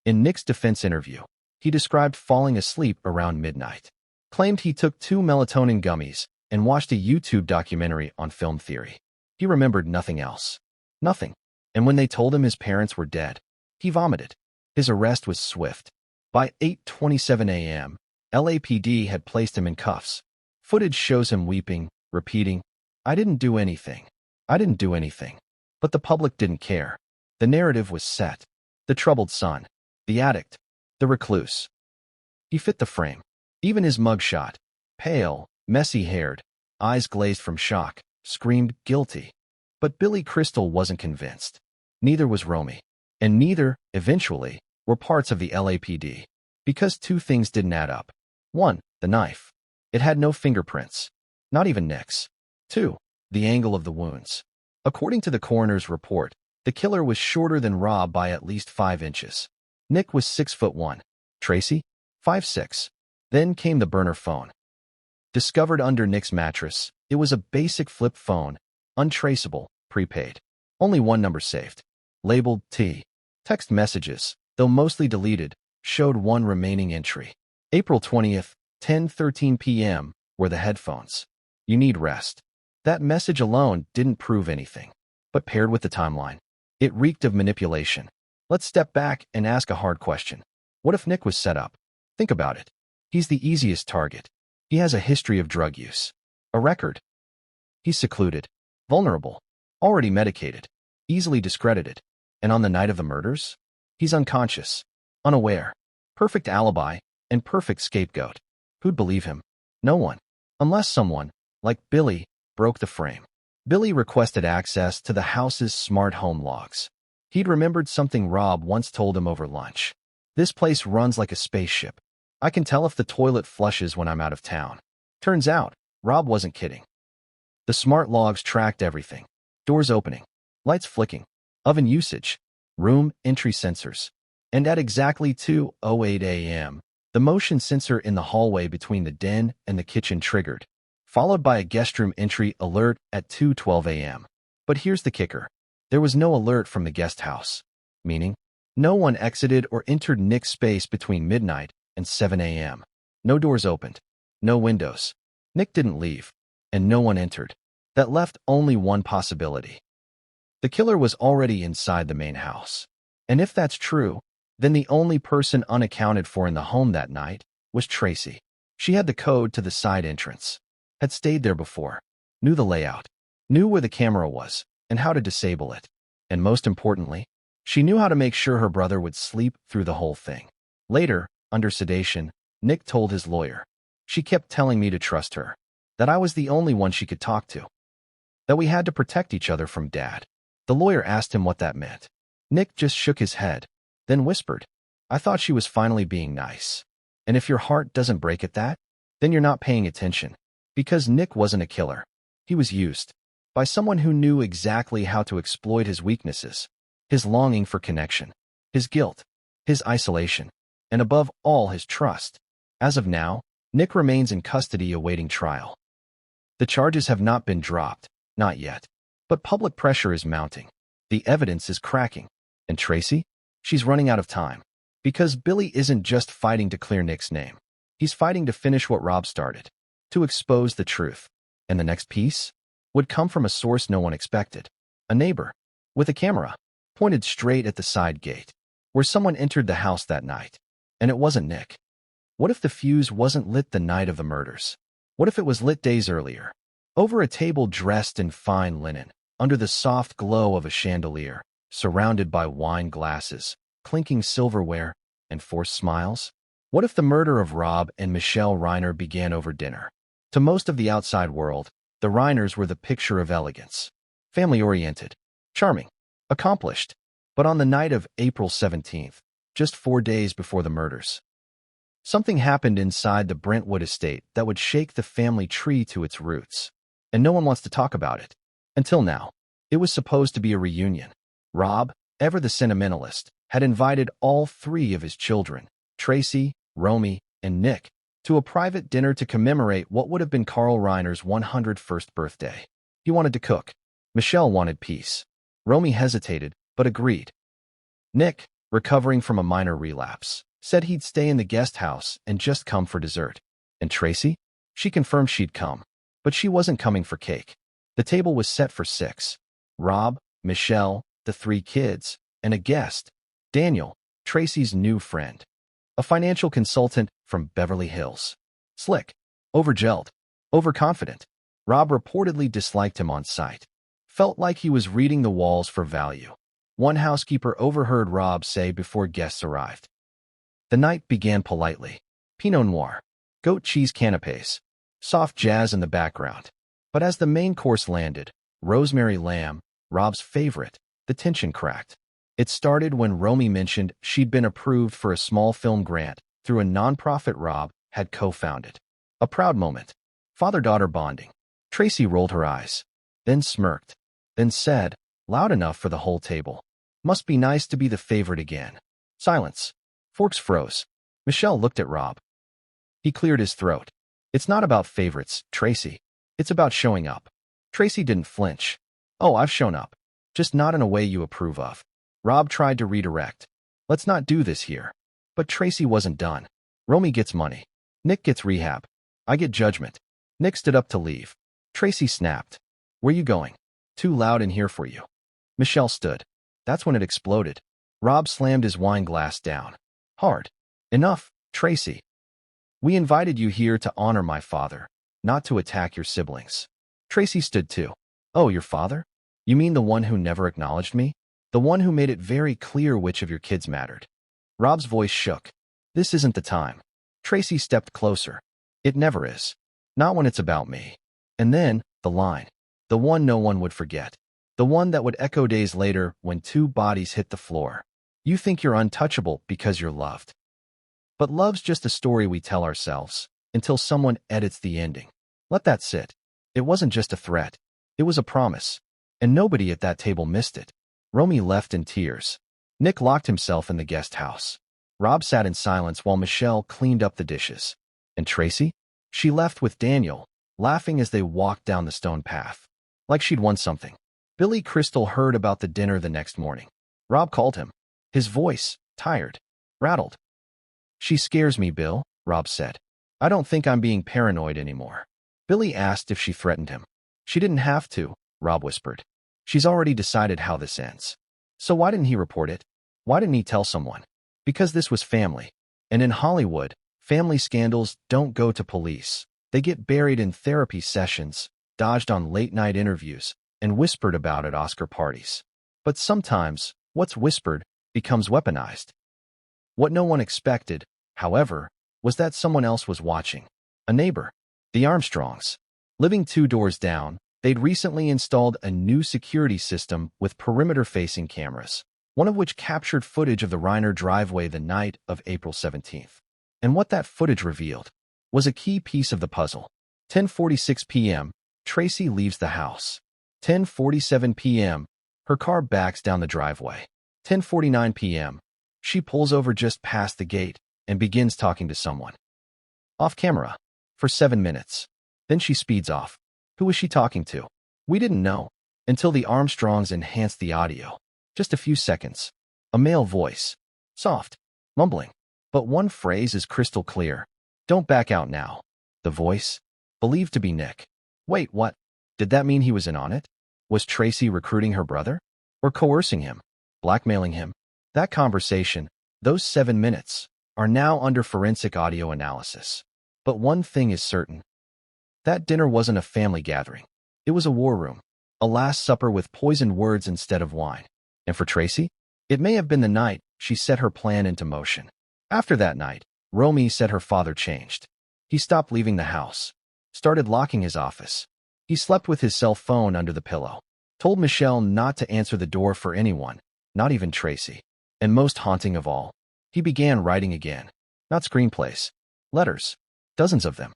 In Nick's defense interview, he described falling asleep around midnight. Claimed he took 2 melatonin gummies and watched a YouTube documentary on film theory. He remembered nothing else. Nothing. And when they told him his parents were dead, he vomited. His arrest was swift. By 8:27 a.m., LAPD had placed him in cuffs. Footage shows him weeping, repeating, "I didn't do anything. I didn't do anything." But the public didn't care. The narrative was set. The troubled son. The addict. The recluse. He fit the frame. Even his mugshot, pale, messy-haired, eyes glazed from shock, screamed guilty. But Billy Crystal wasn't convinced. Neither was Romy. And neither, eventually, were parts of the LAPD. Because 2 things didn't add up. 1, the knife. It had no fingerprints. Not even Nick's. 2, the angle of the wounds. According to the coroner's report, the killer was shorter than Rob by at least 5 inches. Nick was 6'1". Tracy? 5'6". Then came the burner phone. Discovered under Nick's mattress, it was a basic flip phone, untraceable, prepaid. Only one number saved. Labeled T. Text messages, though mostly deleted, showed one remaining entry. April 20th, 10:13 p.m. were the headphones. You need rest. That message alone didn't prove anything. But paired with the timeline, it reeked of manipulation. Let's step back and ask a hard question. What if Nick was set up? Think about it. He's the easiest target. He has a history of drug use. A record. He's secluded. Vulnerable. Already medicated. Easily discredited. And on the night of the murders? He's unconscious. Unaware. Perfect alibi and perfect scapegoat. Who'd believe him? No one. Unless someone, like Billy, broke the frame. Billy requested access to the house's smart home logs. He'd remembered something Rob once told him over lunch. This place runs like a spaceship. I can tell if the toilet flushes when I'm out of town. Turns out, Rob wasn't kidding. The smart logs tracked everything. Doors opening, lights flicking, oven usage, room entry sensors. And at exactly 2:08 a.m., the motion sensor in the hallway between the den and the kitchen triggered, followed by a guest room entry alert at 2:12 a.m. But here's the kicker. There was no alert from the guest house, meaning no one exited or entered Nick's space between midnight and 7 a.m. No doors opened. No windows. Nick didn't leave. And no one entered. That left only one possibility. The killer was already inside the main house. And if that's true, then the only person unaccounted for in the home that night was Tracy. She had the code to the side entrance, had stayed there before, knew the layout, knew where the camera was, and how to disable it. And most importantly, she knew how to make sure her brother would sleep through the whole thing. Later, under sedation, Nick told his lawyer, "She kept telling me to trust her, that I was the only one she could talk to, that we had to protect each other from Dad." The lawyer asked him what that meant. Nick just shook his head, then whispered, "I thought she was finally being nice. And if your heart doesn't break at that, then you're not paying attention." Because Nick wasn't a killer. He was used by someone who knew exactly how to exploit his weaknesses, his longing for connection, his guilt, his isolation, and above all, his trust. As of now, Nick remains in custody awaiting trial. The charges have not been dropped, not yet. But public pressure is mounting. The evidence is cracking. And Tracy? She's running out of time. Because Billy isn't just fighting to clear Nick's name. He's fighting to finish what Rob started, to expose the truth. And the next piece would come from a source no one expected. A neighbor, with a camera, pointed straight at the side gate, where someone entered the house that night. And it wasn't Nick. What if the fuse wasn't lit the night of the murders? What if it was lit days earlier? Over a table dressed in fine linen, under the soft glow of a chandelier, surrounded by wine glasses, clinking silverware, and forced smiles? What if the murder of Rob and Michelle Reiner began over dinner? To most of the outside world, the Reiners were the picture of elegance. Family-oriented, charming, accomplished. But on the night of April 17th, just 4 days before the murders, something happened inside the Brentwood estate that would shake the family tree to its roots. And no one wants to talk about it. Until now. It was supposed to be a reunion. Rob, ever the sentimentalist, had invited all 3 of his children, Tracy, Romy, and Nick, to a private dinner to commemorate what would have been Carl Reiner's 101st birthday. He wanted to cook. Michelle wanted peace. Romy hesitated, but agreed. Nick, recovering from a minor relapse, said he'd stay in the guest house and just come for dessert. And Tracy? She confirmed she'd come. But she wasn't coming for cake. The table was set for 6. Rob, Michelle, the 3 kids, and a guest, Daniel, Tracy's new friend. A financial consultant from Beverly Hills. Slick, overgelled, overconfident. Rob reportedly disliked him on sight. Felt like he was reading the walls for value. One housekeeper overheard Rob say before guests arrived. The night began politely. Pinot Noir, goat cheese canapes, soft jazz in the background. But as the main course landed, rosemary lamb, Rob's favorite, the tension cracked. It started when Romy mentioned she'd been approved for a small film grant through a nonprofit Rob had co-founded. A proud moment. Father-daughter bonding. Tracy rolled her eyes, then smirked, then said, loud enough for the whole table, "Must be nice to be the favorite again." Silence. Forks froze. Michelle looked at Rob. He cleared his throat. "It's not about favorites, Tracy. It's about showing up." Tracy didn't flinch. "Oh, I've shown up. Just not in a way you approve of." Rob tried to redirect. "Let's not do this here." But Tracy wasn't done. "Romy gets money. Nick gets rehab. I get judgment." Nick stood up to leave. Tracy snapped. "Where you going? Too loud in here for you." Michelle stood. That's when it exploded. Rob slammed his wine glass down. Hard. "Enough, Tracy. We invited you here to honor my father, not to attack your siblings." Tracy stood too. "Oh, your father? You mean the one who never acknowledged me? The one who made it very clear which of your kids mattered?" Rob's voice shook. "This isn't the time." Tracy stepped closer. "It never is. Not when it's about me." And then, the line. The one no one would forget. The one that would echo days later when 2 bodies hit the floor. "You think you're untouchable because you're loved. But love's just a story we tell ourselves, until someone edits the ending." Let that sit. It wasn't just a threat. It was a promise. And nobody at that table missed it. Romy left in tears. Nick locked himself in the guest house. Rob sat in silence while Michelle cleaned up the dishes. And Tracy? She left with Daniel, laughing as they walked down the stone path. Like she'd won something. Billy Crystal heard about the dinner the next morning. Rob called him. His voice, tired, rattled. "She scares me, Bill," Rob said. "I don't think I'm being paranoid anymore." Billy asked if she threatened him. She didn't have to, Rob whispered. She's already decided how this ends. So why didn't he report it? Why didn't he tell someone? Because this was family. And in Hollywood, family scandals don't go to police. They get buried in therapy sessions, dodged on late-night interviews, and whispered about at Oscar parties. But sometimes, what's whispered becomes weaponized. What no one expected, however, was that someone else was watching. A neighbor. The Armstrongs. Living 2 doors down, they'd recently installed a new security system with perimeter-facing cameras, one of which captured footage of the Reiner driveway the night of April 17th. And what that footage revealed was a key piece of the puzzle. 10:46 p.m., Tracy leaves the house. 10:47 p.m., her car backs down the driveway. 10:49 p.m., she pulls over just past the gate and begins talking to someone. Off camera. For 7 minutes. Then she speeds off. Who was she talking to? We didn't know. Until the Armstrongs enhanced the audio. Just a few seconds. A male voice. Soft. Mumbling. But one phrase is crystal clear. Don't back out now. The voice? Believed to be Nick. Wait, what? Did that mean he was in on it? Was Tracy recruiting her brother? Or coercing him? Blackmailing him? That conversation, those 7 minutes, are now under forensic audio analysis. But one thing is certain. That dinner wasn't a family gathering. It was a war room. A last supper with poisoned words instead of wine. And for Tracy, it may have been the night she set her plan into motion. After that night, Romy said her father changed. He stopped leaving the house. Started locking his office. He slept with his cell phone under the pillow. Told Michelle not to answer the door for anyone, not even Tracy. And most haunting of all, he began writing again. Not screenplays. Letters. Dozens of them.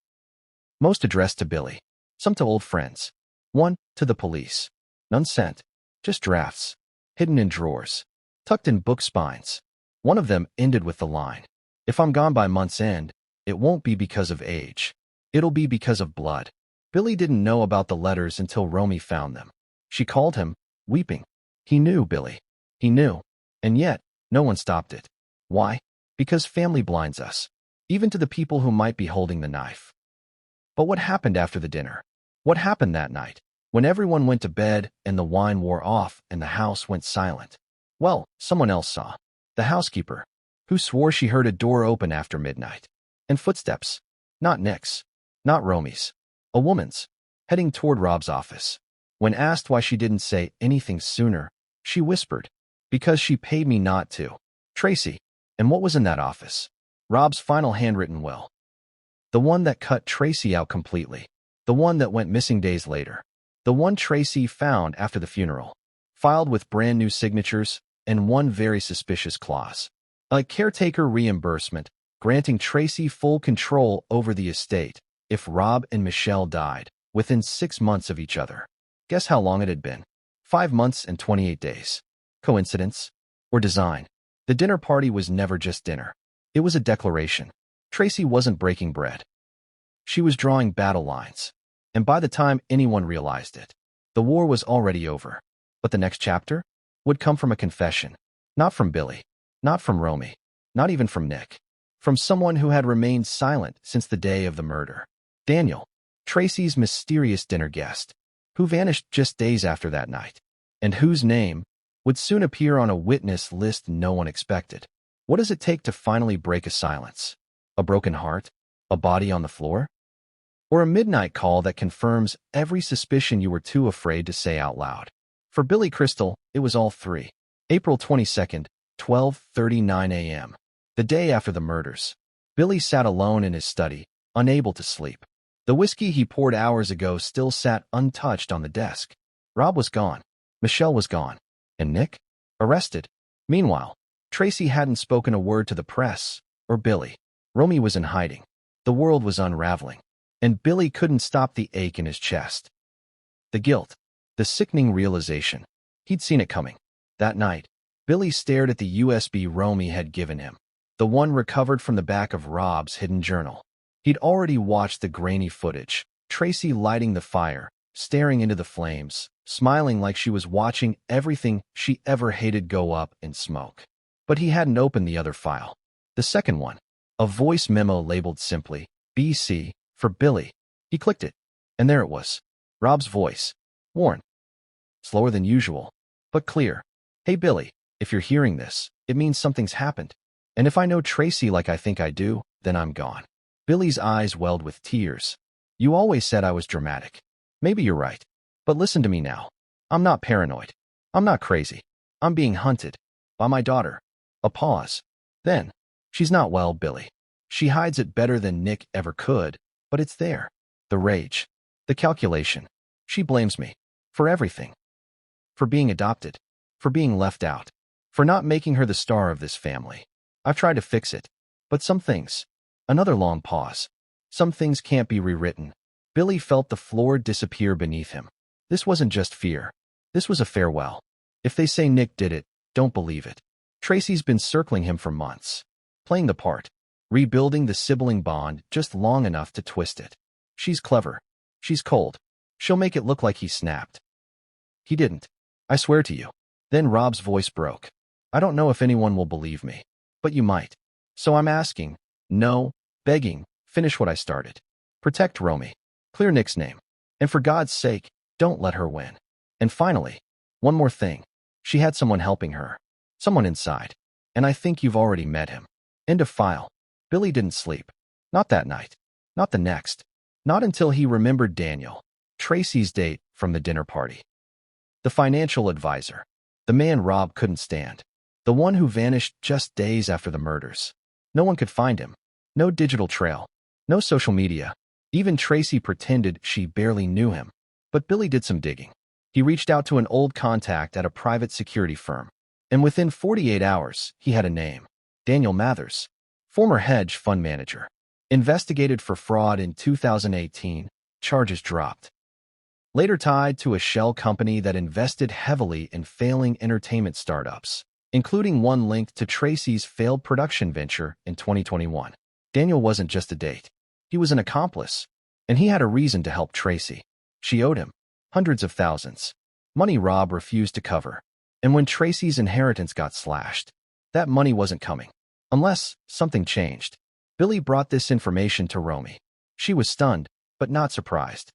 Most addressed to Billy. Some to old friends. One to the police. None sent. Just drafts. Hidden in drawers. Tucked in book spines. One of them ended with the line, "If I'm gone by month's end, it won't be because of age. It'll be because of blood." Billy didn't know about the letters until Romy found them. She called him, weeping. He knew, Billy. He knew. And yet, no one stopped it. Why? Because family blinds us. Even to the people who might be holding the knife. But what happened after the dinner? What happened that night, when everyone went to bed and the wine wore off and the house went silent? Well, someone else saw. The housekeeper, who swore she heard a door open after midnight. And footsteps. Not Nick's. Not Romy's. A woman's. Heading toward Rob's office. When asked why she didn't say anything sooner, she whispered, "Because she paid me not to." Tracy. And what was in that office? Rob's final handwritten will. The one that cut Tracy out completely. The one that went missing days later. The one Tracy found after the funeral. Filed with brand new signatures and one very suspicious clause. A caretaker reimbursement, granting Tracy full control over the estate if Rob and Michelle died within 6 months of each other. Guess how long it had been? 5 months and 28 days. Coincidence? Or design? The dinner party was never just dinner. It was a declaration. Tracy wasn't breaking bread. She was drawing battle lines. And by the time anyone realized it, the war was already over. But the next chapter would come from a confession. Not from Billy. Not from Romy. Not even from Nick. From someone who had remained silent since the day of the murder. Daniel, Tracy's mysterious dinner guest, who vanished just days after that night, and whose name would soon appear on a witness list no one expected. What does it take to finally break a silence? A broken heart? A body on the floor? Or a midnight call that confirms every suspicion you were too afraid to say out loud? For Billy Crystal, it was all three. April 22nd, 12:39 a.m. The day after the murders. Billy sat alone in his study, unable to sleep. The whiskey he poured hours ago still sat untouched on the desk. Rob was gone. Michelle was gone. And Nick? Arrested. Meanwhile, Tracy hadn't spoken a word to the press, or Billy. Romy was in hiding. The world was unraveling. And Billy couldn't stop the ache in his chest. The guilt. The sickening realization. He'd seen it coming. That night, Billy stared at the USB Romy had given him. The one recovered from the back of Rob's hidden journal. He'd already watched the grainy footage. Tracy lighting the fire, staring into the flames, smiling like she was watching everything she ever hated go up in smoke. But he hadn't opened the other file. The second one. A voice memo labeled simply, BC, for Billy. He clicked it. And there it was. Rob's voice. Worn. Slower than usual, but clear. Hey Billy, if you're hearing this, it means something's happened. And if I know Tracy like I think I do, then I'm gone. Billy's eyes welled with tears. You always said I was dramatic. Maybe you're right. But listen to me now. I'm not paranoid. I'm not crazy. I'm being hunted. By my daughter. A pause. Then. She's not well, Billy. She hides it better than Nick ever could, but it's there. The rage. The calculation. She blames me. For everything. For being adopted. For being left out. For not making her the star of this family. I've tried to fix it. But some things. Another long pause. Some things can't be rewritten. Billy felt the floor disappear beneath him. This wasn't just fear. This was a farewell. If they say Nick did it, don't believe it. Tracy's been circling him for months. Playing the part. Rebuilding the sibling bond just long enough to twist it. She's clever. She's cold. She'll make it look like he snapped. He didn't. I swear to you. Then Rob's voice broke. I don't know if anyone will believe me. But you might. So I'm asking. No. Begging. Finish what I started. Protect Romy. Clear Nick's name. And for God's sake, don't let her win. And finally, one more thing. She had someone helping her. Someone inside. And I think you've already met him. End of file. Billy didn't sleep. Not that night. Not the next. Not until he remembered Daniel. Tracy's date from the dinner party. The financial advisor. The man Rob couldn't stand. The one who vanished just days after the murders. No one could find him. No digital trail. No social media. Even Tracy pretended she barely knew him. But Billy did some digging. He reached out to an old contact at a private security firm. And within 48 hours, he had a name. Daniel Mathers. Former hedge fund manager. Investigated for fraud in 2018. Charges dropped. Later tied to a shell company that invested heavily in failing entertainment startups, including one linked to Tracy's failed production venture in 2021. Daniel wasn't just a date. He was an accomplice, and he had a reason to help Tracy. She owed him hundreds of thousands. Money Rob refused to cover. And when Tracy's inheritance got slashed, that money wasn't coming. Unless something changed. Billy brought this information to Romy. She was stunned, but not surprised.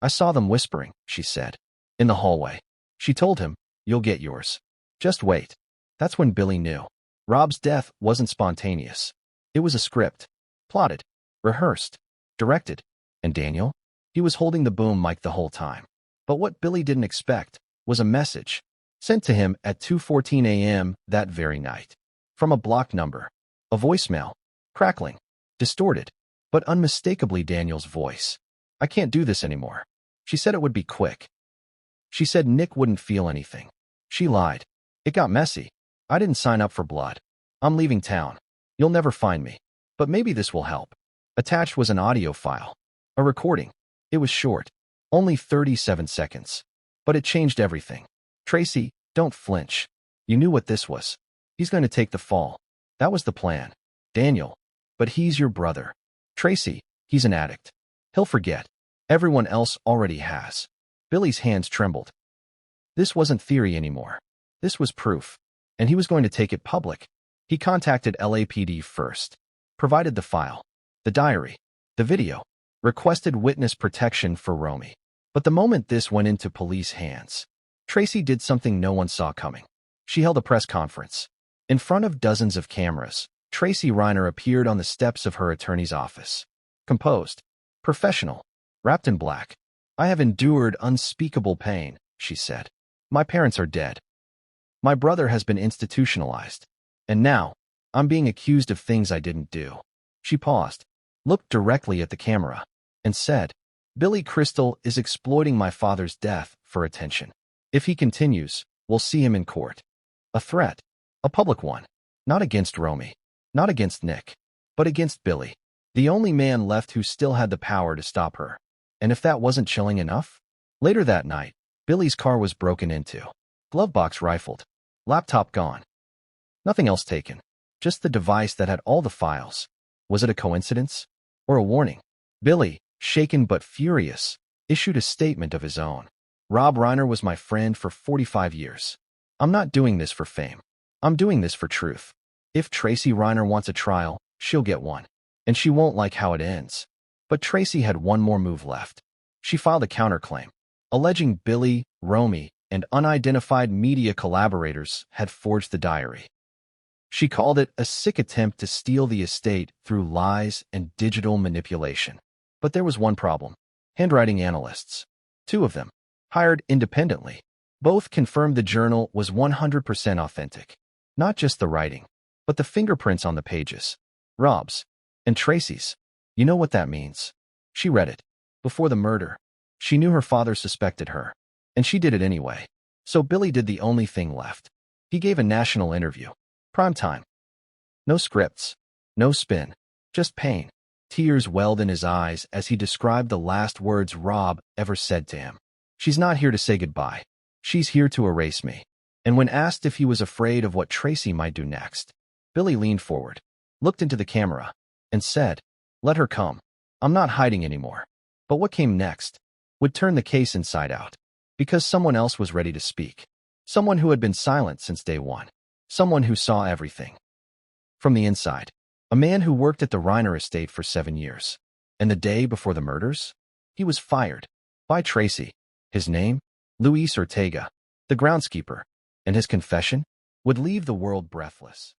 I saw them whispering, she said. In the hallway. She told him, you'll get yours. Just wait. That's when Billy knew. Rob's death wasn't spontaneous. It was a script. Plotted. Rehearsed. Directed. And Daniel? He was holding the boom mic the whole time. But what Billy didn't expect was a message sent to him at 2:14 a.m. that very night. From a blocked number. A voicemail. Crackling. Distorted. But unmistakably Daniel's voice. I can't do this anymore. She said it would be quick. She said Nick wouldn't feel anything. She lied. It got messy. I didn't sign up for blood. I'm leaving town. You'll never find me. But maybe this will help. Attached was an audio file. A recording. It was short. Only 37 seconds. But it changed everything. Tracy, don't flinch. You knew what this was. He's going to take the fall. That was the plan. Daniel. But he's your brother. Tracy, he's an addict. He'll forget. Everyone else already has. Billy's hands trembled. This wasn't theory anymore. This was proof. And he was going to take it public. He contacted LAPD first. Provided the file. The diary. The video. Requested witness protection for Romy. But the moment this went into police hands, Tracy did something no one saw coming. She held a press conference. In front of dozens of cameras, Tracy Reiner appeared on the steps of her attorney's office. Composed. Professional. Wrapped in black. I have endured unspeakable pain, she said. My parents are dead. My brother has been institutionalized. And now, I'm being accused of things I didn't do. She paused, looked directly at the camera, and said, Billy Crystal is exploiting my father's death for attention. If he continues, we'll see him in court. A threat. A public one. Not against Romy. Not against Nick. But against Billy. The only man left who still had the power to stop her. And if that wasn't chilling enough? Later that night, Billy's car was broken into. Glove box rifled. Laptop gone. Nothing else taken. Just the device that had all the files. Was it a coincidence? Or a warning? Billy, shaken but furious, issued a statement of his own. Rob Reiner was my friend for 45 years. I'm not doing this for fame. I'm doing this for truth. If Tracy Reiner wants a trial, she'll get one. And she won't like how it ends. But Tracy had one more move left. She filed a counterclaim, alleging Billy, Romy, and unidentified media collaborators had forged the diary. She called it a sick attempt to steal the estate through lies and digital manipulation. But there was one problem: handwriting analysts. Two of them, hired independently. Both confirmed the journal was 100% authentic. Not just the writing, but the fingerprints on the pages. Rob's and Tracy's. You know what that means. She read it. Before the murder, she knew her father suspected her, and she did it anyway. So Billy did the only thing left. He gave a national interview. Prime time. No scripts, no spin, just pain. Tears welled in his eyes as he described the last words Rob ever said to him. She's not here to say goodbye. She's here to erase me. And when asked if he was afraid of what Tracy might do next, Billy leaned forward, looked into the camera, and said, "Let her come. I'm not hiding anymore." But what came next would turn the case inside out. Because someone else was ready to speak. Someone who had been silent since day one. Someone who saw everything. From the inside. A man who worked at the Reiner estate for 7 years. And the day before the murders, he was fired. By Tracy. His name? Luis Ortega, the groundskeeper. And his confession would leave the world breathless.